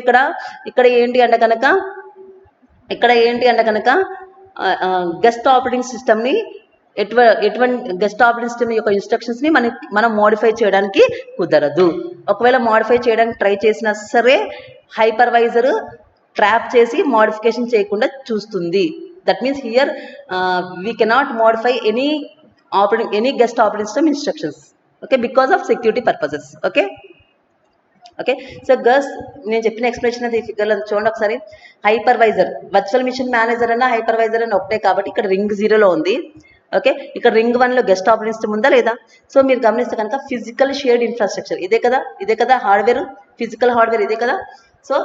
ఇక్కడ ఏంటి అంటే కనుక guest operating సిస్టమ్ని ఎటువంటి గెస్ట్ ఆపరేటింగ్ సిస్టమ్ యొక్క ఇన్స్ట్రక్షన్స్ని మనం మోడిఫై చేయడానికి కుదరదు. ఒకవేళ మోడిఫై చేయడానికి ట్రై చేసినా సరే హైపర్వైజర్ ట్రాప్ చేసి మోడిఫికేషన్ చేయకుండా చూస్తుంది. That means here we cannot modify any guest operating system instructions, okay, because of security purposes. Okay, so girls, నేను చెప్పిన ఎక్స్ప్లెనేషన్ అది ఫిగర్లో చూడండి ఒకసారి. హైపర్వైజర్, వర్చువల్ మిషన్ మేనేజర్ అన్న హైపర్వైజర్ అన్న ఒకటే కాబట్టి ఇక్కడ రింగ్ 0లో ఉంది. ఓకే, ఇక్కడ రింగ్ 1లో గెస్ట్ ఆపరేటింగ్ సిస్టమ్ ఉందా లేదా? సో మీరు గమనిస్తే కనుక ఫిజికల్ షేర్డ్ ఇన్ఫ్రాస్ట్రక్చర్ ఇదే కదా హార్డ్వేర్, ఫిజికల్ హార్డ్వేర్ ఇదే కదా. సో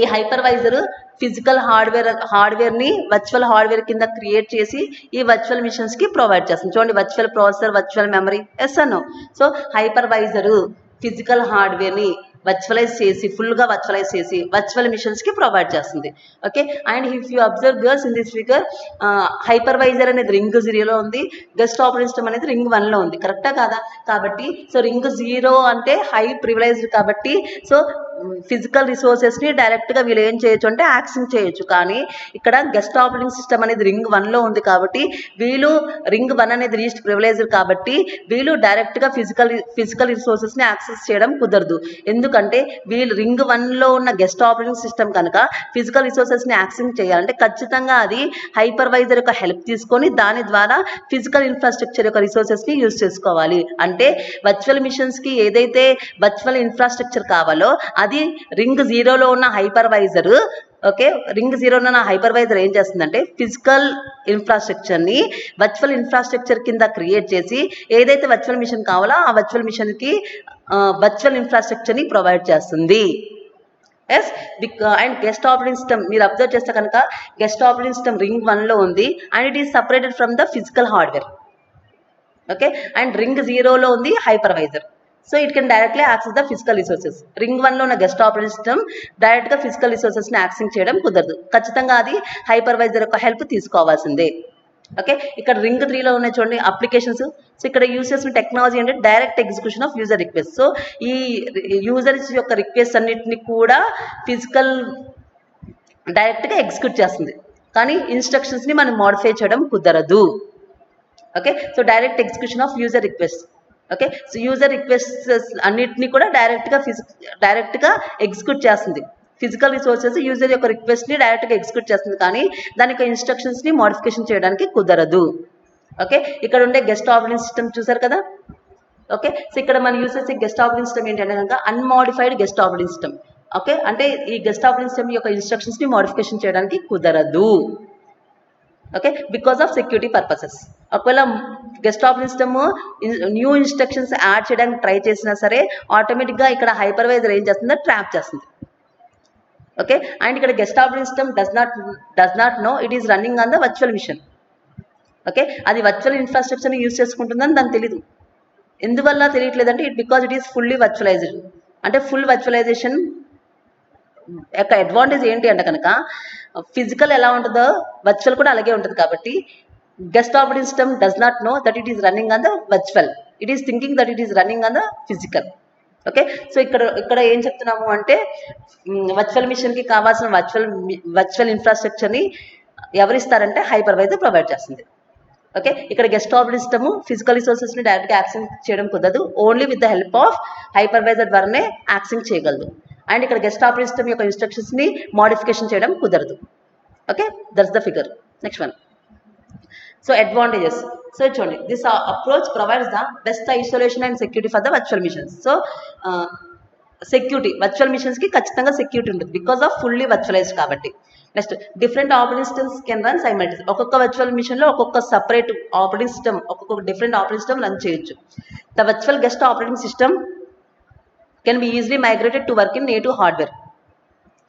ఈ హైపర్వైజర్ ఫిజికల్ హార్డ్వేర్ని వర్చువల్ హార్డ్వేర్ కింద క్రియేట్ చేసి ఈ వర్చువల్ మిషన్స్కి ప్రొవైడ్ చేస్తుంది. చూడండి, virtual processor, virtual memory, yes అన్నో. సో హైపర్వైజర్ ఫిజికల్ హార్డ్వేర్ని వర్చువలైజ్ చేసి ఫుల్గా వర్చువలైజ్ చేసి వర్చువల్ మిషన్స్కి ప్రొవైడ్ చేస్తుంది. Okay, and if you observe girls in this figure, hypervisor అనేది రింగ్ 0లో ఉంది, గెస్ట్ ఆపరేటింగ్ సిస్టమ్ అనేది రింగ్ 1లో ఉంది. కరెక్టా కాదా? కాబట్టి సో రింగ్ 0 అంటే హై ప్రివిలైజ్డ్ కాబట్టి సో ఫిజికల్ రిసోర్సెస్ని డైరెక్ట్గా వీళ్ళు ఏం చేయొచ్చు అంటే యాక్సెస్ చేయొచ్చు. కానీ ఇక్కడ గెస్ట్ ఆపరేటింగ్ సిస్టమ్ అనేది రింగ్ 1లో ఉంది కాబట్టి వీళ్ళు రింగ్ 1 అనేది లీస్ట్ ప్రివిలైజ్డ్ కాబట్టి వీళ్ళు డైరెక్ట్గా ఫిజికల్ రిసోర్సెస్ని యాక్సెస్ చేయడం కుదరదు. ఎందుకంటే వీళ్ళు రింగ్ 1లో ఉన్న గెస్ట్ ఆపరేటింగ్ సిస్టమ్ కనుక ఫిజికల్ రిసోర్సెస్ని యాక్సెస్ చేయాలంటే ఖచ్చితంగా అది హైపర్వైజర్ యొక్క హెల్ప్ తీసుకొని దాని ద్వారా ఫిజికల్ ఇన్ఫ్రాస్ట్రక్చర్ యొక్క రిసోర్సెస్ని యూజ్ చేసుకోవాలి. అంటే వర్చువల్ మిషన్స్కి ఏదైతే వర్చువల్ ఇన్ఫ్రాస్ట్రక్చర్ కావాలో అది రింగ్ 0లో ఉన్న హైపర్వైజర్, ఓకే, రింగ్ 0లో ఉన్న హైపర్వైజర్ ఏం చేస్తుందంటే ఫిజికల్ ఇన్ఫ్రాస్ట్రక్చర్ని వర్చువల్ ఇన్ఫ్రాస్ట్రక్చర్ కింద క్రియేట్ చేసి ఏదైతే వర్చువల్ మిషన్ కావాలో ఆ వర్చువల్ మిషన్కి వర్చువల్ ఇన్ఫ్రాస్ట్రక్చర్ని ప్రొవైడ్ చేస్తుంది. Yes, and guest operating system మీరు అబ్జర్వ్ చేస్తే కనుక గెస్ట్ ఆపరేటింగ్ సిస్టమ్ రింగ్ 1లో ఉంది and it is separated from the physical hardware. Okay, and ring 0లో ఉంది hypervisor. So it can directly access the physical resources. Ring 1లో ఉన్న guest operating system డైరెక్ట్గా ఫిజికల్ రిసోర్సెస్ని యాక్సెస్ చేయడం కుదరదు. ఖచ్చితంగా అది హైపర్వైజర్ యొక్క హెల్ప్ తీసుకోవాల్సిందే. ఓకే, ఇక్కడ రింగ్ 3లో ఉన్నాయి చూడండి అప్లికేషన్స్. సో ఇక్కడ యూజ్ చేసిన టెక్నాలజీ అంటే direct execution of user request. So ఈ యూజర్స్ యొక్క రిక్వెస్ట్ అన్నింటినీ కూడా ఫిజికల్ డైరెక్ట్గా ఎగ్జిక్యూట్ చేస్తుంది కానీ ఇన్స్ట్రక్షన్స్ని మనం మోడిఫై చేయడం కుదరదు. Okay, so direct execution of user request. Okay, so user requests అన్నిటినీ కూడా డైరెక్ట్గా ఎగ్జిక్యూట్ చేస్తుంది. ఫిజికల్ రిసోర్సెస్ యూజర్ యొక్క రిక్వెస్ట్ని డైరెక్ట్గా ఎగ్జిక్యూట్ చేస్తుంది కానీ దానికి ఇన్స్ట్రక్షన్స్ని మోడిఫికేషన్ చేయడానికి కుదరదు. ఓకే, ఇక్కడ ఉండే గెస్ట్ ఆపరేటింగ్ సిస్టమ్ చూసారు కదా. ఓకే, సో ఇక్కడ మనం యూజ్ చేసే గెస్ట్ ఆపరేటింగ్ సిస్టమ్ ఏంటంటే కనుక అన్మోడిఫైడ్ గెస్ట్ ఆపరేటింగ్ సిస్టమ్. ఓకే, అంటే ఈ గెస్ట్ ఆపరేటింగ్ సిస్టమ్ యొక్క ఇన్స్ట్రక్షన్స్ని మోడిఫికేషన్ చేయడానికి కుదరదు. Okay, because of security purposes. ఒకవేళ guest operating system new instructions add చేయడానికి ట్రై చేసినా సరే ఆటోమేటిక్గా ఇక్కడ హైపర్వైజర్ ఏం చేస్తుందో ట్రాప్ చేస్తుంది. ఓకే, అండ్ ఇక్కడ guest operating system does not know it is running on the virtual machine. Okay, అది వర్చువల్ ఇన్ఫ్రాస్ట్రక్చర్ని యూజ్ చేసుకుంటుందని దానికి తెలియదు. ఎందువల్ల తెలియట్లేదంటే because it is fully virtualised. అంటే ఫుల్ వర్చువలైజేషన్ యొక్క అడ్వాంటేజ్ ఏంటి అంటే కనుక ఫిజికల్ ఎలా ఉంటుందో వర్చువల్ కూడా అలాగే ఉంటుంది కాబట్టి guest operating system does not know that it is running on the virtual, it is thinking that it is running on the physical. Okay, so ఇక్కడ ఏం చెప్తున్నాము అంటే వర్చువల్ మిషన్కి కావాల్సిన వర్చువల్ ఇన్ఫ్రాస్ట్రక్చర్ని ఎవరిస్తారంటే హైపర్వైజర్ ప్రొవైడ్ చేస్తుంది. ఓకే, ఇక్కడ గెస్ట్ ఆపరేటింగ్ సిస్టమ్ ఫిజికల్ రిసోర్సెస్ని డైరెక్ట్గా యాక్సెస్ చేయడం కుదరదు, only with the help of hypervisor ద్వారానే యాక్సెస్ చేయగలదు. అండ్ ఇక్కడ గెస్ట్ ఆపరేటింగ్ సిస్టమ్ యొక్క ఇన్స్ట్రక్షన్స్ని మోడిఫికేషన్ చేయడం కుదరదు. Okay, that's the figure. Next one. So advantages. So చూడండి, this approach provides the best isolation and security for the virtual machines. So security virtual మిషన్స్కి ఖచ్చితంగా security ఉంటుంది because of fully virtualized కాబట్టి. Next, different operating systems can run simultaneously. ఒక్కొక్క virtual మిషన్లో ఒక్కొక్క separate operating system, ఒక్కొక్క different operating system run చేయొచ్చు. The virtual guest operating system can be easily migrated to work in native hardware.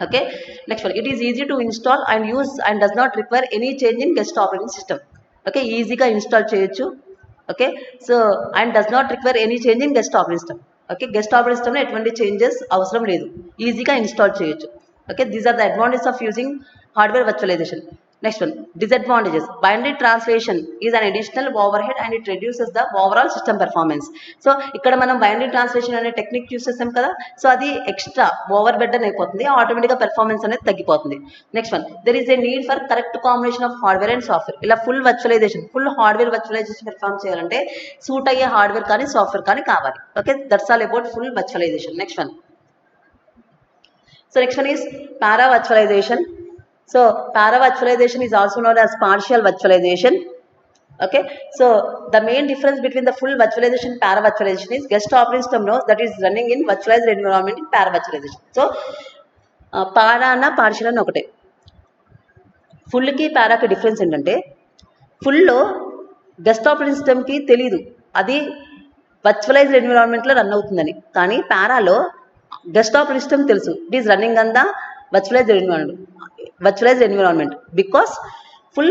Okay, next one, it is easy to install and use and does not require any change in guest operating system. Okay, ఈజీగా install చేయొచ్చు. Okay, so and does not require any change in guest operating system. Okay, guest operating సిస్టమ్లో ఎటువంటి changes అవసరం లేదు, ఈజీగా install చేయొచ్చు. Okay, these are the advantages of using hardware virtualisation. Next one, disadvantages. Binary translation is an additional overhead and it reduces the overall system performance. So ఇక్కడ మనం binary translation అనే technique use చేస్తాం కదా, so అది extra over బెర్డెన్ అయిపోతుంది, ఆటోమేటిక్గా performance అనేది తగ్గిపోతుంది. Next one, there is a need for correct combination of hardware and software. ఇలా full virtualization, full hardware virtualization perform చేయాలంటే సూట్ అయ్యే హార్డ్వేర్ కానీ సాఫ్ట్వేర్ కానీ కావాలి. Okay, that's all about full virtualization. Next one, so next one is para virtualization. So para virtualization is also known as partial virtualization. Okay, so the main difference between the full virtualization and para virtualization is guest operating system knows that is running in virtualized environment in para virtualization. So para ana partial ana okate. Full ki para ki difference ఏంటంటే full లో guest operating system కి తెలీదు అది virtualized environment లో run అవుతుందని, కానీ para లో guest operating system తెలుసు, it is running on the virtualized environment because full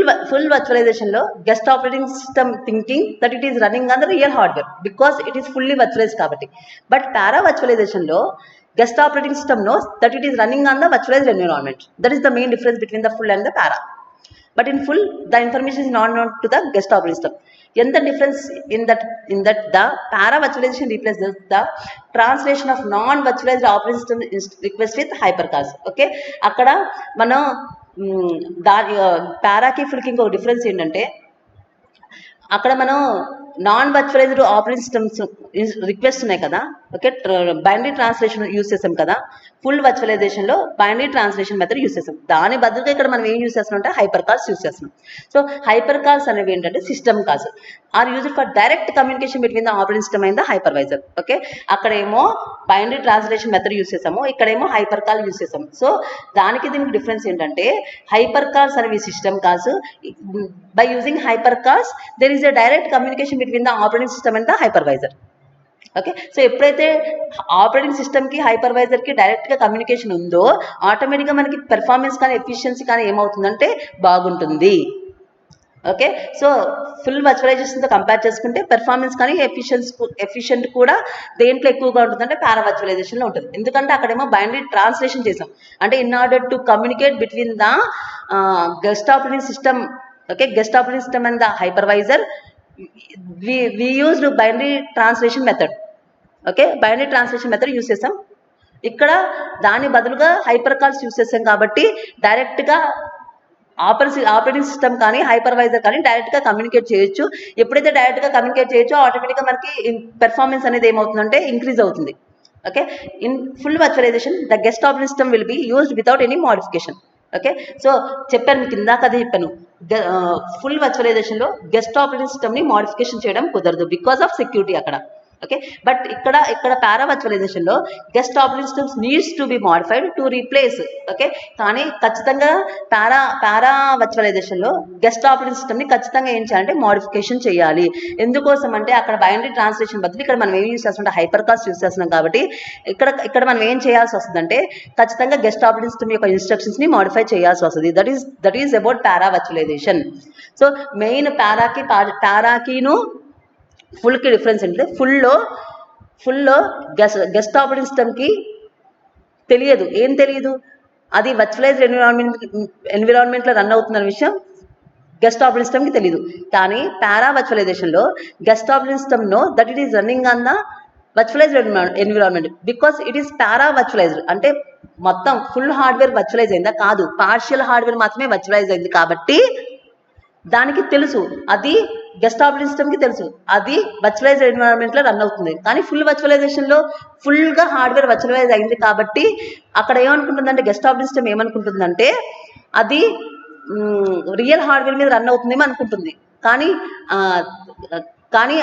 virtualization lo guest operating system thinking that it is running on the real hardware because it is fully virtualized kabatti. But para virtualization lo guest operating system knows that it is running on the virtualized environment. That is the main difference between the full and the para. But in full the information is not known to the guest operating system. And the difference in that the para virtualization replaces the translation of non virtualized operating system request with hypercars. Okay, akkada mana para ki full ki inko difference ఏంటంటే అక్కడ మనం non virtualized operating systems request ఉన్నాయి కదా. Okay, binary translation use చేసాం కదా, full వర్చువలైజేషన్లో binary translation method use చేస్తాం. దాని బదులుగా ఇక్కడ మనం ఏం యూస్ చేస్తున్నాం అంటే హైపర్ కాల్స్ యూస్ చేస్తున్నాం. సో హైపర్ కాల్స్ అనేవి ఏంటంటే system calls are used for direct communication between the operating system and the hypervisor. Okay, అక్కడేమో బైనరీ ట్రాన్స్లేషన్ మెథడ్ యూస్ చేసాము, ఇక్కడేమో హైపర్ కాల్ యూస్ చేసాము. సో దానికి దీనికి డిఫరెన్స్ ఏంటంటే హైపర్ కాల్స్ అనేవి system calls. By using hyper calls there is a direct communication between the operating system and the hypervisor. Okay, so ఎప్పుడైతే operating సిస్టమ్కి హైపర్వైజర్కి డైరెక్ట్గా కమ్యూనికేషన్ ఉందో ఆటోమేటిక్గా మనకి పెర్ఫార్మెన్స్ కానీ ఎఫిషియన్సీ కానీ ఏమవుతుందంటే బాగుంటుంది. ఓకే, సో ఫుల్ వర్చువలైజేషన్తో కంపేర్ చేసుకుంటే పెర్ఫార్మెన్స్ కానీ ఎఫిషియెంట్ కూడా దేంట్లో ఎక్కువగా ఉంటుందంటే పారా వర్చువలైజేషన్లో ఉంటుంది. ఎందుకంటే అక్కడేమో బైనరీ ట్రాన్స్లేషన్ చేసాం, అంటే in order to communicate between the guest operating system, okay, guest operating system and the hypervisor we used binary translation method. Okay, binary translation method use చేసాం. ఇక్కడ దాని బదులుగా హైపర్ కాల్స్ యూస్ చేసాం కాబట్టి డైరెక్ట్గా operating system కానీ hypervisor కానీ డైరెక్ట్గా కమ్యూనికేట్ చేయొచ్చు. ఎప్పుడైతే డైరెక్ట్గా కమ్యూనికేట్ చేయొచ్చో ఆటోమేటిక్గా మనకి పెర్ఫార్మెన్స్ అనేది ఏమవుతుందంటే ఇంక్రీజ్ అవుతుంది. Okay, in full virtualisation the guest operating system will be used without any modification. Okay, so చెప్పాను మీకు ఇందాక అదే చెప్పాను, ఫుల్ వర్చువలైజేషన్లో గెస్ట్ ఆపరేటింగ్ సిస్టమ్ని మోడిఫికేషన్ చేయడం కుదరదు బికాస్ ఆఫ్ సెక్యూరిటీ అక్కడ. ఓకే, బట్ ఇక్కడ పారా వర్చువలైజేషన్లో guest operating systems needs to be modified to replace. Okay, కానీ ఖచ్చితంగా పారా వర్చువలైజేషన్లో గెస్ట్ ఆపరేటింగ్ సిస్టమ్ని ఖచ్చితంగా ఏం చేయాలంటే మోడిఫికేషన్ చేయాలి. ఎందుకోసం అంటే అక్కడ బైనరీ ట్రాన్స్లేషన్ బదులు ఇక్కడ మనం ఏం యూస్ చేస్తున్నాం, హైపర్ కాల్స్ యూస్ చేస్తున్నాం కాబట్టి ఇక్కడ మనం ఏం చేయాల్సి వస్తుందంటే ఖచ్చితంగా గెస్ట్ ఆపరేటింగ్ సిస్టమ్ యొక్క ఇన్స్ట్రక్షన్స్ని మోడిఫై చేయాల్సి వస్తుంది. That is about para virtualization. So main పారాకిను ఫుల్కి డిఫరెన్స్ ఏంటంటే ఫుల్లో గెస్ట్ ఆపరేటింగ్ సిస్టమ్కి తెలియదు, ఏం తెలియదు, అది వర్చువలైజ్డ్ ఎన్విరాన్మెంట్లో రన్ అవుతుందన్న విషయం గెస్ట్ ఆపరేటింగ్ సిస్టమ్కి తెలియదు. కానీ పారా వర్చువలైజేషన్లో guest operating system know that it is running on the virtualized environment because it is para virtualized. అంటే మొత్తం ఫుల్ హార్డ్వేర్ వర్చువలైజ్ అయిందా కాదు, పార్షియల్ హార్డ్వేర్ మాత్రమే వర్చువలైజ్ అయింది కాబట్టి దానికి తెలుసు, అది గెస్ట్ ఆపరేటింగ్ సిస్టమ్కి తెలుసు అది వర్చువలైజ్డ్ ఎన్విరాన్మెంట్లో రన్ అవుతుంది. కానీ ఫుల్ వర్చువలైజేషన్లో ఫుల్గా హార్డ్వేర్ వర్చువలైజ్ అయింది కాబట్టి అక్కడ ఏమనుకుంటుందంటే గెస్ట్ ఆపరేటింగ్ సిస్టమ్ ఏమనుకుంటుందంటే అది రియల్ హార్డ్వేర్ మీద రన్ అవుతుందేమో అనుకుంటుంది. కానీ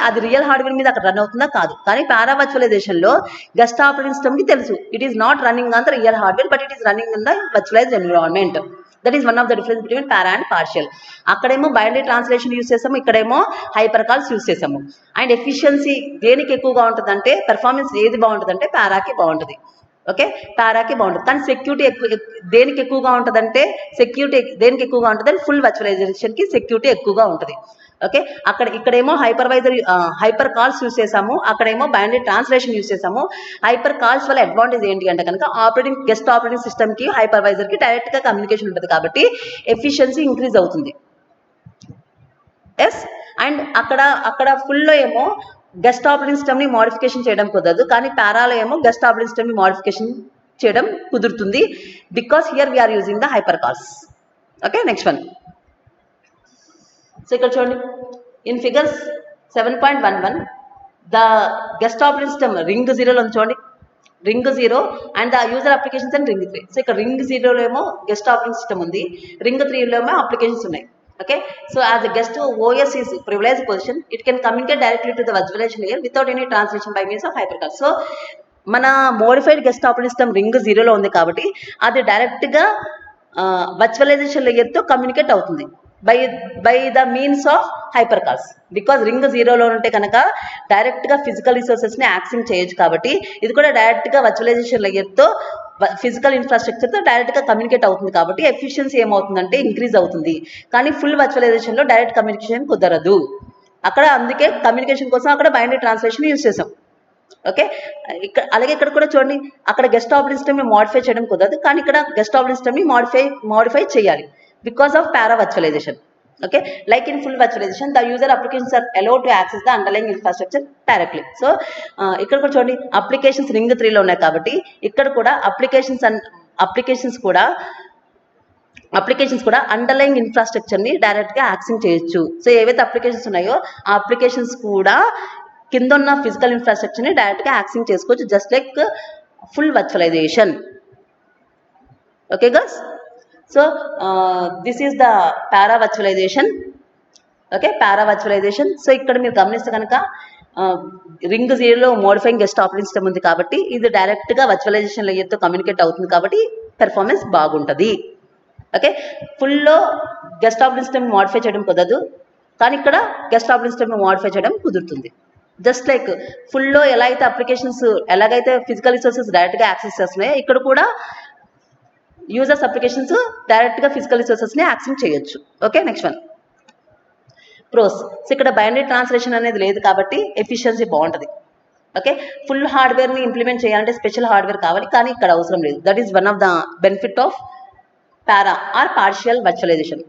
అది రియల్ హార్డ్వేర్ మీద అక్కడ రన్ అవుతుందా కాదు. కానీ పారా వర్చువలైజేషన్లో గెస్ట్ ఆపరేటింగ్ సిస్టమ్కి తెలుసు it is not running on the real hardware but it is running in the virtualized environment. That is one of the difference between para and partial. అక్కడేమో binary translation use చేసాము, ఇక్కడేమో hyper calls use చేసాము. And efficiency దేనికి ఎక్కువగా ఉంటుందంటే performance ఏది బాగుంటుందంటే పారాకి బాగుంటుంది. ఓకే, పారాకి బాగుంటుంది. కానీ సెక్యూరిటీ దేనికి ఎక్కువగా ఉంటుందంటే సెక్యూరిటీ దేనికి ఎక్కువగా ఉంటుంది, ఫుల్ వర్చువలైజేషన్కి సెక్యూరిటీ ఎక్కువగా ఉంటుంది. ఓకే, ఇక్కడేమో హైపర్ కాల్స్ యూస్ చేసాము, అక్కడేమో బైనరీ ట్రాన్స్లేషన్ యూస్ చేసాము. హైపర్ కాల్స్ వల్ల అడ్వాంటేజ్ ఏంటి అంటే కనుక గెస్ట్ ఆపరేటింగ్ సిస్టమ్కి హైపర్వైజర్కి డైరెక్ట్గా కమ్యూనికేషన్ ఉంటుంది కాబట్టి ఎఫిషియన్సీ ఇంక్రీజ్ అవుతుంది. ఎస్, అండ్ అక్కడ ఫుల్లో ఏమో గెస్ట్ ఆపరేటింగ్ సిస్టమ్ని మోడిఫికేషన్ చేయడం కుదరదు, కానీ పారాలో ఏమో గెస్ట్ ఆపరేటింగ్ సిస్టమ్ని మోడిఫికేషన్ చేయడం కుదురుతుంది, because here we're using the hyper calls. Okay, next one. So ఇక్కడ చూడండి, in figures 7.11 the guest operating system ring 0లో చూడండి, ring 0 and the user applications and ring 3. So ఇక్కడ రింగ్ 0లో ఏమో గెస్ట్ ఆపరేటింగ్ సిస్టమ్ ఉంది, రింగ్ 3లో ఏమో అప్లికేషన్స్ ఉన్నాయి. Okay, so as a guest OS is privileged position, it can communicate directly to the virtualization layer without any translation by means of hypercall. So మన modified guest operating system ring 0లో ఉంది కాబట్టి అది డైరెక్ట్గా virtualization లేయర్తో communicate అవుతుంది by the means of hyper calls. Because ring 0లో ఉంటే కనుక డైరెక్ట్గా ఫిజికల్ రిసోర్సెస్ని యాక్సెస్ చేయొచ్చు, కాబట్టి ఇది కూడా డైరెక్ట్గా వర్చువలైజేషన్ లేయర్తో ఫిజికల్ ఇన్ఫ్రాస్ట్రక్చర్తో డైరెక్ట్గా కమ్యూనికేట్ అవుతుంది, కాబట్టి ఎఫిషియన్సీ ఏమవుతుందంటే ఇంక్రీజ్ అవుతుంది. కానీ ఫుల్ వర్చువలైజేషన్లో డైరెక్ట్ కమ్యూనికేషన్ కుదరదు. అక్కడ అందుకే కమ్యూనికేషన్ కోసం అక్కడ బైనరీ ట్రాన్స్లేషన్ యూజ్ చేసాం. ఓకే, అలాగే ఇక్కడ కూడా చూడండి, అక్కడ గెస్ట్ ఆపరేటింగ్ సిస్టమ్ని మోడిఫై చేయడం కుదరదు, కానీ ఇక్కడ గెస్ట్ ఆపరేటింగ్ సిస్టమ్ని మోడిఫై చేయాలి because of para virtualisation. Okay, like in full virtualisation the user applications are allowed to access the underlying infrastructure directly. So ఇక్కడ కూడా చూడండి, అప్లికేషన్స్ రింగ్ 3లో ఉన్నాయి కాబట్టి ఇక్కడ కూడా అప్లికేషన్స్ కూడా అండర్లైయింగ్ ఇన్ఫ్రాస్ట్రక్చర్ని డైరెక్ట్గా యాక్సెస్ చేయొచ్చు. సో ఏవైతే అప్లికేషన్స్ ఉన్నాయో ఆ అప్లికేషన్స్ కూడా కింద ఉన్న ఫిజికల్ ఇన్ఫ్రాస్ట్రక్చర్ని డైరెక్ట్గా యాక్సెస్ చేసుకోవచ్చు, just like full virtualization. Okay girls, so this is the para virtualisation. Okay, para virtualization. So ఇక్కడ మీరు గమనిస్తే కనుక రింగ్ 0లో మోడిఫైయింగ్ గెస్ట్ ఆపరేటింగ్ సిస్టమ్ ఉంది కాబట్టి ఇది డైరెక్ట్గా వర్చువలైజేషన్ లేయర్తో కమ్యూనికేట్ అవుతుంది కాబట్టి పెర్ఫార్మెన్స్ బాగుంటుంది. ఓకే, ఫుల్లో గెస్ట్ ఆపరేటింగ్ సిస్టమ్ మోడిఫై చేయడం కుదరదు, కానీ ఇక్కడ గెస్ట్ ఆపరేటింగ్ సిస్టమ్ మోడిఫై చేయడం కుదురుతుంది. జస్ట్ లైక్ ఫుల్లో ఎలాగైతే ఫిజికల్ రిసోర్సెస్ డైరెక్ట్గా యాక్సెస్ చేస్తున్నాయో ఇక్కడ కూడా యూజర్స్ అప్లికేషన్స్ డైరెక్ట్గా ఫిజికల్ రిసోర్సెస్ని యాక్సెస్ చేయొచ్చు. Okay, next one, pros. So ఇక్కడ బైనరీ ట్రాన్స్లేషన్ అనేది లేదు కాబట్టి ఎఫిషియన్సీ బాగుంటుంది. ఓకే, ఫుల్ హార్డ్వేర్ని ఇంప్లిమెంట్ చేయాలంటే స్పెషల్ హార్డ్వేర్ కావాలి, కానీ ఇక్కడ అవసరం లేదు. That is one of the benefit of para or partial virtualization.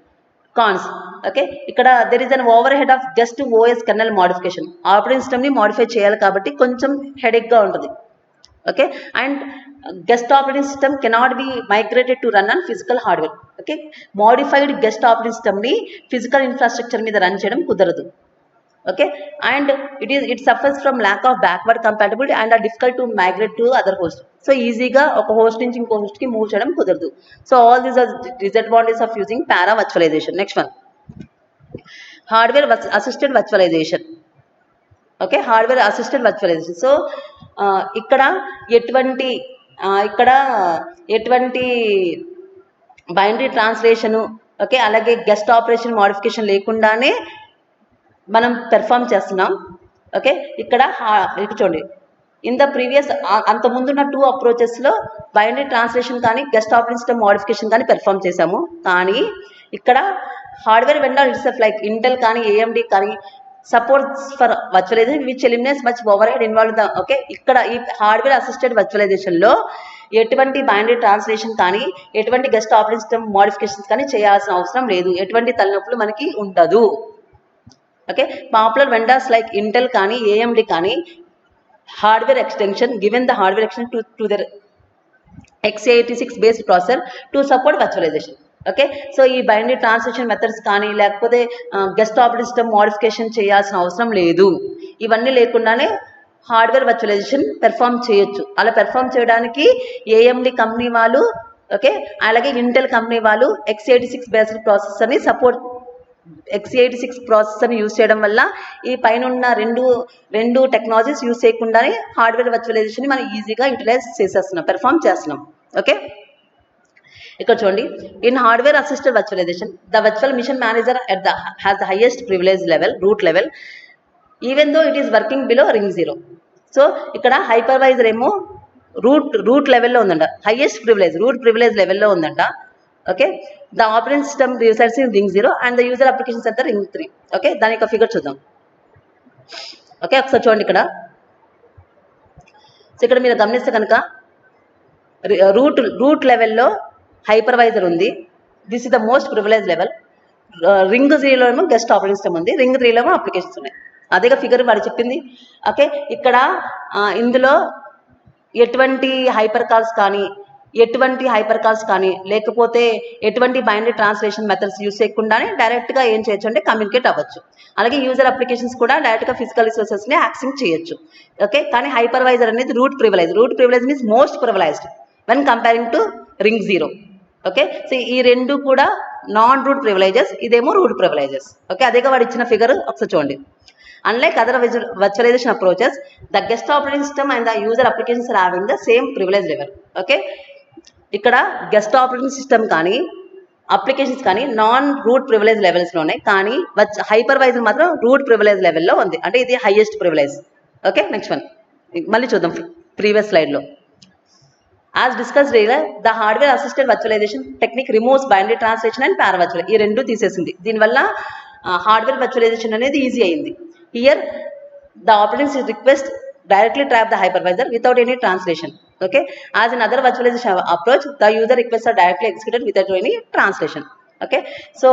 Cons. Okay, ఇక్కడ there is an overhead of just OS kernel modification. Operating సిస్టమ్ని మోడిఫై చేయాలి కాబట్టి కొంచెం హెడేక్గా ఉంటుంది. Okay, and guest operating system cannot be migrated to run on physical hardware. Okay, modified guest operating సిస్టమ్ని physical infrastructure మీద run చేయడం కుదరదు. Okay, and it suffers from lack of backward compatibility and are difficult to migrate to other host. So ఈజీగా ఒక host నుంచి ఇంకో హోస్ట్కి move చేయడం కుదరదు. So all these are disadvantages of using para virtualisation. Next one, hardware assisted virtualization. Okay, hardware assisted virtualization. So ఇక్కడ ఎటువంటి binary translation, okay, అలాగే గెస్ట్ ఆపరేషన్ మోడిఫికేషన్ లేకుండానే మనం పెర్ఫామ్ చేస్తున్నాం. ఓకే, ఇక్కడ చూడండి, ఇన్ ద ప్రీవియస్ అంతకుముందున్న 2 అప్రోచెస్లో బైనరీ ట్రాన్స్లేషన్ కానీ గెస్ట్ ఆపరేటింగ్ సిస్టమ్ మోడిఫికేషన్ కానీ పెర్ఫామ్ చేశాము, కానీ ఇక్కడ hardware vendor itself like Intel కానీ AMD కానీ supports for virtualization which eliminates much overhead involve the. Okay, ఇక్కడ ఈ హార్డ్వేర్ అసిస్టెడ్ వర్చువలైజేషన్లో ఎటువంటి బైనరీ ట్రాన్స్లేషన్ కానీ ఎటువంటి గెస్ట్ ఆపరేటింగ్ సిస్టమ్ మోడిఫికేషన్స్ కానీ చేయాల్సిన అవసరం లేదు, ఎటువంటి తలనొప్పులు మనకి ఉండదు. Okay, popular vendors like Intel కానీ AMD కానీ hardware extension given the hardware extension to the x86 based processor to support virtualisation. Okay, so ఈ బైనరీ ట్రాన్స్లేషన్ మెథడ్స్ కానీ లేకపోతే గెస్ట్ ఆపరేటింగ్ సిస్టమ్ మోడిఫికేషన్ చేయాల్సిన అవసరం లేదు. ఇవన్నీ లేకుండానే హార్డ్వేర్ వర్చువలైజేషన్ పెర్ఫామ్ చేయొచ్చు. అలా పెర్ఫామ్ చేయడానికి AMD కంపెనీ వాళ్ళు, ఓకే, అలాగే ఇంటెల్ కంపెనీ వాళ్ళు x86 బేస్డ్ ప్రాసెసర్ని x86 ప్రాసెసర్ని యూజ్ చేయడం వల్ల ఈ పైన ఉన్న రెండు టెక్నాలజీస్ యూజ్ చేయకుండానే హార్డ్వేర్ వర్చువలైజేషన్ మనం ఈజీగా యూటిలైజ్ చేసేస్తున్నాం, పెర్ఫామ్ చేస్తున్నాం. ఓకే, ఇక్కడ చూడండి, in hardware assisted virtualisation the virtual machine manager has the highest privilege level, root level, even though it is working below ring 0. So ఇక్కడ హైపర్వైజర్ ఏమో root లెవెల్లో ఉందంట, హైయెస్ట్ ప్రివిలేజ్ రూట్ ప్రివిలేజ్ లెవెల్లో ఉందంట. Okay, the operating system resides in ring 0 and the user applications at the ring 3. Okay, దాని యొక్క figure చూద్దాం. Okay, ఒకసారి చూడండి ఇక్కడ. సో ఇక్కడ మీరు గమనిస్తే కనుక రూట్ లెవెల్లో హైపర్వైజర్ ఉంది. This is the most privilege level. Ring 0లో ఏమో గెస్ట్ ఆపరేటింగ్ సిస్టమ్ ఉంది, రింగ్ 3లో ఏమో అప్లికేషన్స్ ఉన్నాయి. అదేగా ఫిగర్ వాడు చెప్పింది. ఓకే, ఇక్కడ ఇందులో ఎటువంటి హైపర్ కాల్స్ కానీ లేకపోతే ఎటువంటి బైనరీ ట్రాన్స్లేషన్ మెథడ్స్ యూస్ చేయకుండానే డైరెక్ట్గా ఏం చేయొచ్చు అంటే కమ్యూనికేట్ అవ్వచ్చు. అలాగే యూజర్ అప్లికేషన్స్ కూడా డైరెక్ట్గా ఫిజికల్ రిసోర్సెస్ని యాక్సెస్ చేయొచ్చు. ఓకే, కానీ హైపర్వైజర్ అనేది root privilege means most privileged when comparing to ring 0. Okay, so ఈ రెండు కూడా నాన్ రూట్ ప్రివిలేజెస్, ఇదేమో రూట్ ప్రివిలేజెస్. ఓకే, అదేగా వాడు ఇచ్చిన ఫిగర్ ఒకసారి చూడండి. Unlike other virtualization approaches, the guest operating system and the user applications are having the same privilege level. Okay, ఇక్కడ గెస్ట్ ఆపరేటింగ్ సిస్టమ్ కానీ అప్లికేషన్స్ కానీ నాన్ రూట్ ప్రివిలేజ్ లెవెల్స్లో ఉన్నాయి, కానీ హైపర్వైజర్ మాత్రం రూట్ ప్రివిలేజ్ లెవెల్లో ఉంది, అంటే ఇది highest privilege. Okay, next one మళ్ళీ చూద్దాం ప్రీవియస్ స్లైడ్లో. As discussed earlier, the hardware assisted virtualization technique removes binary translation and paravirtual, ఈ రెండు తీసేసింది. దీనివల్ల హార్డ్వేర్ వర్చువలైజేషన్ అనేది ఈజీ అయింది. Here the operating system request directly trap the hypervisor without any translation. Okay, as in other virtualization approach, the user requests are directly executed without any translation. Okay, so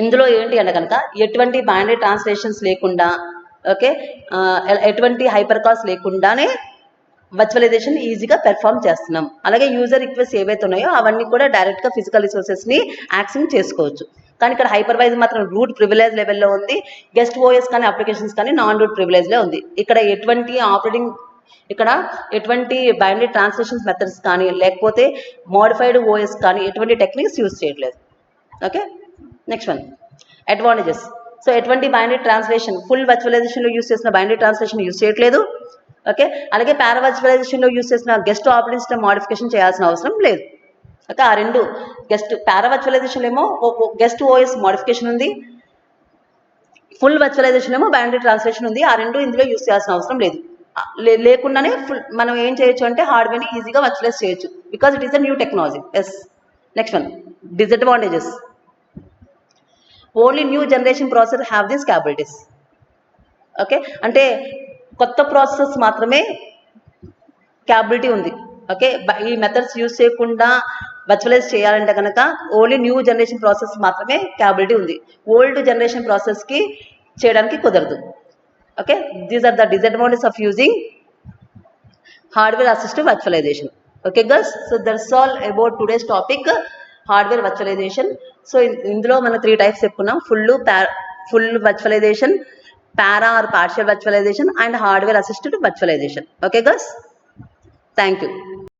ఇందులో ఏంటి అంటే కనుక ఎటువంటి binary translations లేకుండా, okay, ఎటువంటి hyper calls లేకుండానే virtualisation ఈజీగా perform చేస్తున్నాం. అలాగే యూజర్ రిక్వెస్ట్ ఏవైతే ఉన్నాయో అవన్నీ కూడా డైరెక్ట్గా ఫిజికల్ రిసోర్సెస్ని యాక్సెస్ చేసుకోవచ్చు. కానీ ఇక్కడ హైపర్వైజర్ మాత్రం రూట్ ప్రివిలేజ్ లెవెల్లో ఉంది, గెస్ట్ ఓఎస్ కానీ అప్లికేషన్స్ కానీ నాన్ రూట్ ప్రివిలేజ్లో ఉంది. ఇక్కడ ఎటువంటి బైనరీ ట్రాన్స్లేషన్స్ మెథడ్స్ కానీ లేకపోతే మోడిఫైడ్ ఓఎస్ కానీ ఎటువంటి టెక్నిక్స్ యూజ్ చేయట్లేదు. Okay, next one advantages. So ఎటువంటి బైనరీ ట్రాన్స్లేషన్ ఫుల్ వర్చువలైజేషన్లో యూజ్ చేసిన బైనరీ ట్రాన్స్లేషన్ యూజ్ చేయట్లేదు. ఓకే, అలాగే పారావర్చువలైజేషన్లో యూజ్ చేసిన గెస్ట్ ఆపరేటింగ్ సిస్టమ్ మోడిఫికేషన్ చేయాల్సిన అవసరం లేదు. ఓకే, ఆ రెండు గెస్ట్ పారావర్చువలైజేషన్ ఏమో గెస్ట్ ఓఎస్ మోడిఫికేషన్ ఉంది, ఫుల్ వర్చువలైజేషన్ ఏమో బైనరీ ట్రాన్స్లేషన్ ఉంది. ఆ రెండు ఇందులో యూజ్ చేయాల్సిన అవసరం లేదు. లేకుండానే మనం ఏం చేయొచ్చు అంటే హార్డ్వేర్ని ఈజీగా వర్చువలైజ్ చేయొచ్చు, because it is a new technology. Yes, next one disadvantages. Only new generation processor have these capabilities. Okay, అంటే కొత్త ప్రాసెసర్స్ మాత్రమే క్యాపబిలిటీ ఉంది. ఓకే, ఈ మెథడ్స్ యూజ్ చేయకుండా వర్చువలైజ్ చేయాలంటే కనుక ఓన్లీ న్యూ జనరేషన్ ప్రాసెస్ మాత్రమే క్యాపబిలిటీ ఉంది, ఓల్డ్ జనరేషన్ ప్రాసెస్కి చేయడానికి కుదరదు. Okay, these are the disadvantages of using hardware assisted virtualization. Okay girls, so that's all about today's topic hardware virtualization. So ఇందులో మనం 3 టైప్స్ చెప్పుకున్నాం: full virtualization, para or partial virtualization, and hardware assisted virtualization. Okay guys, thank you.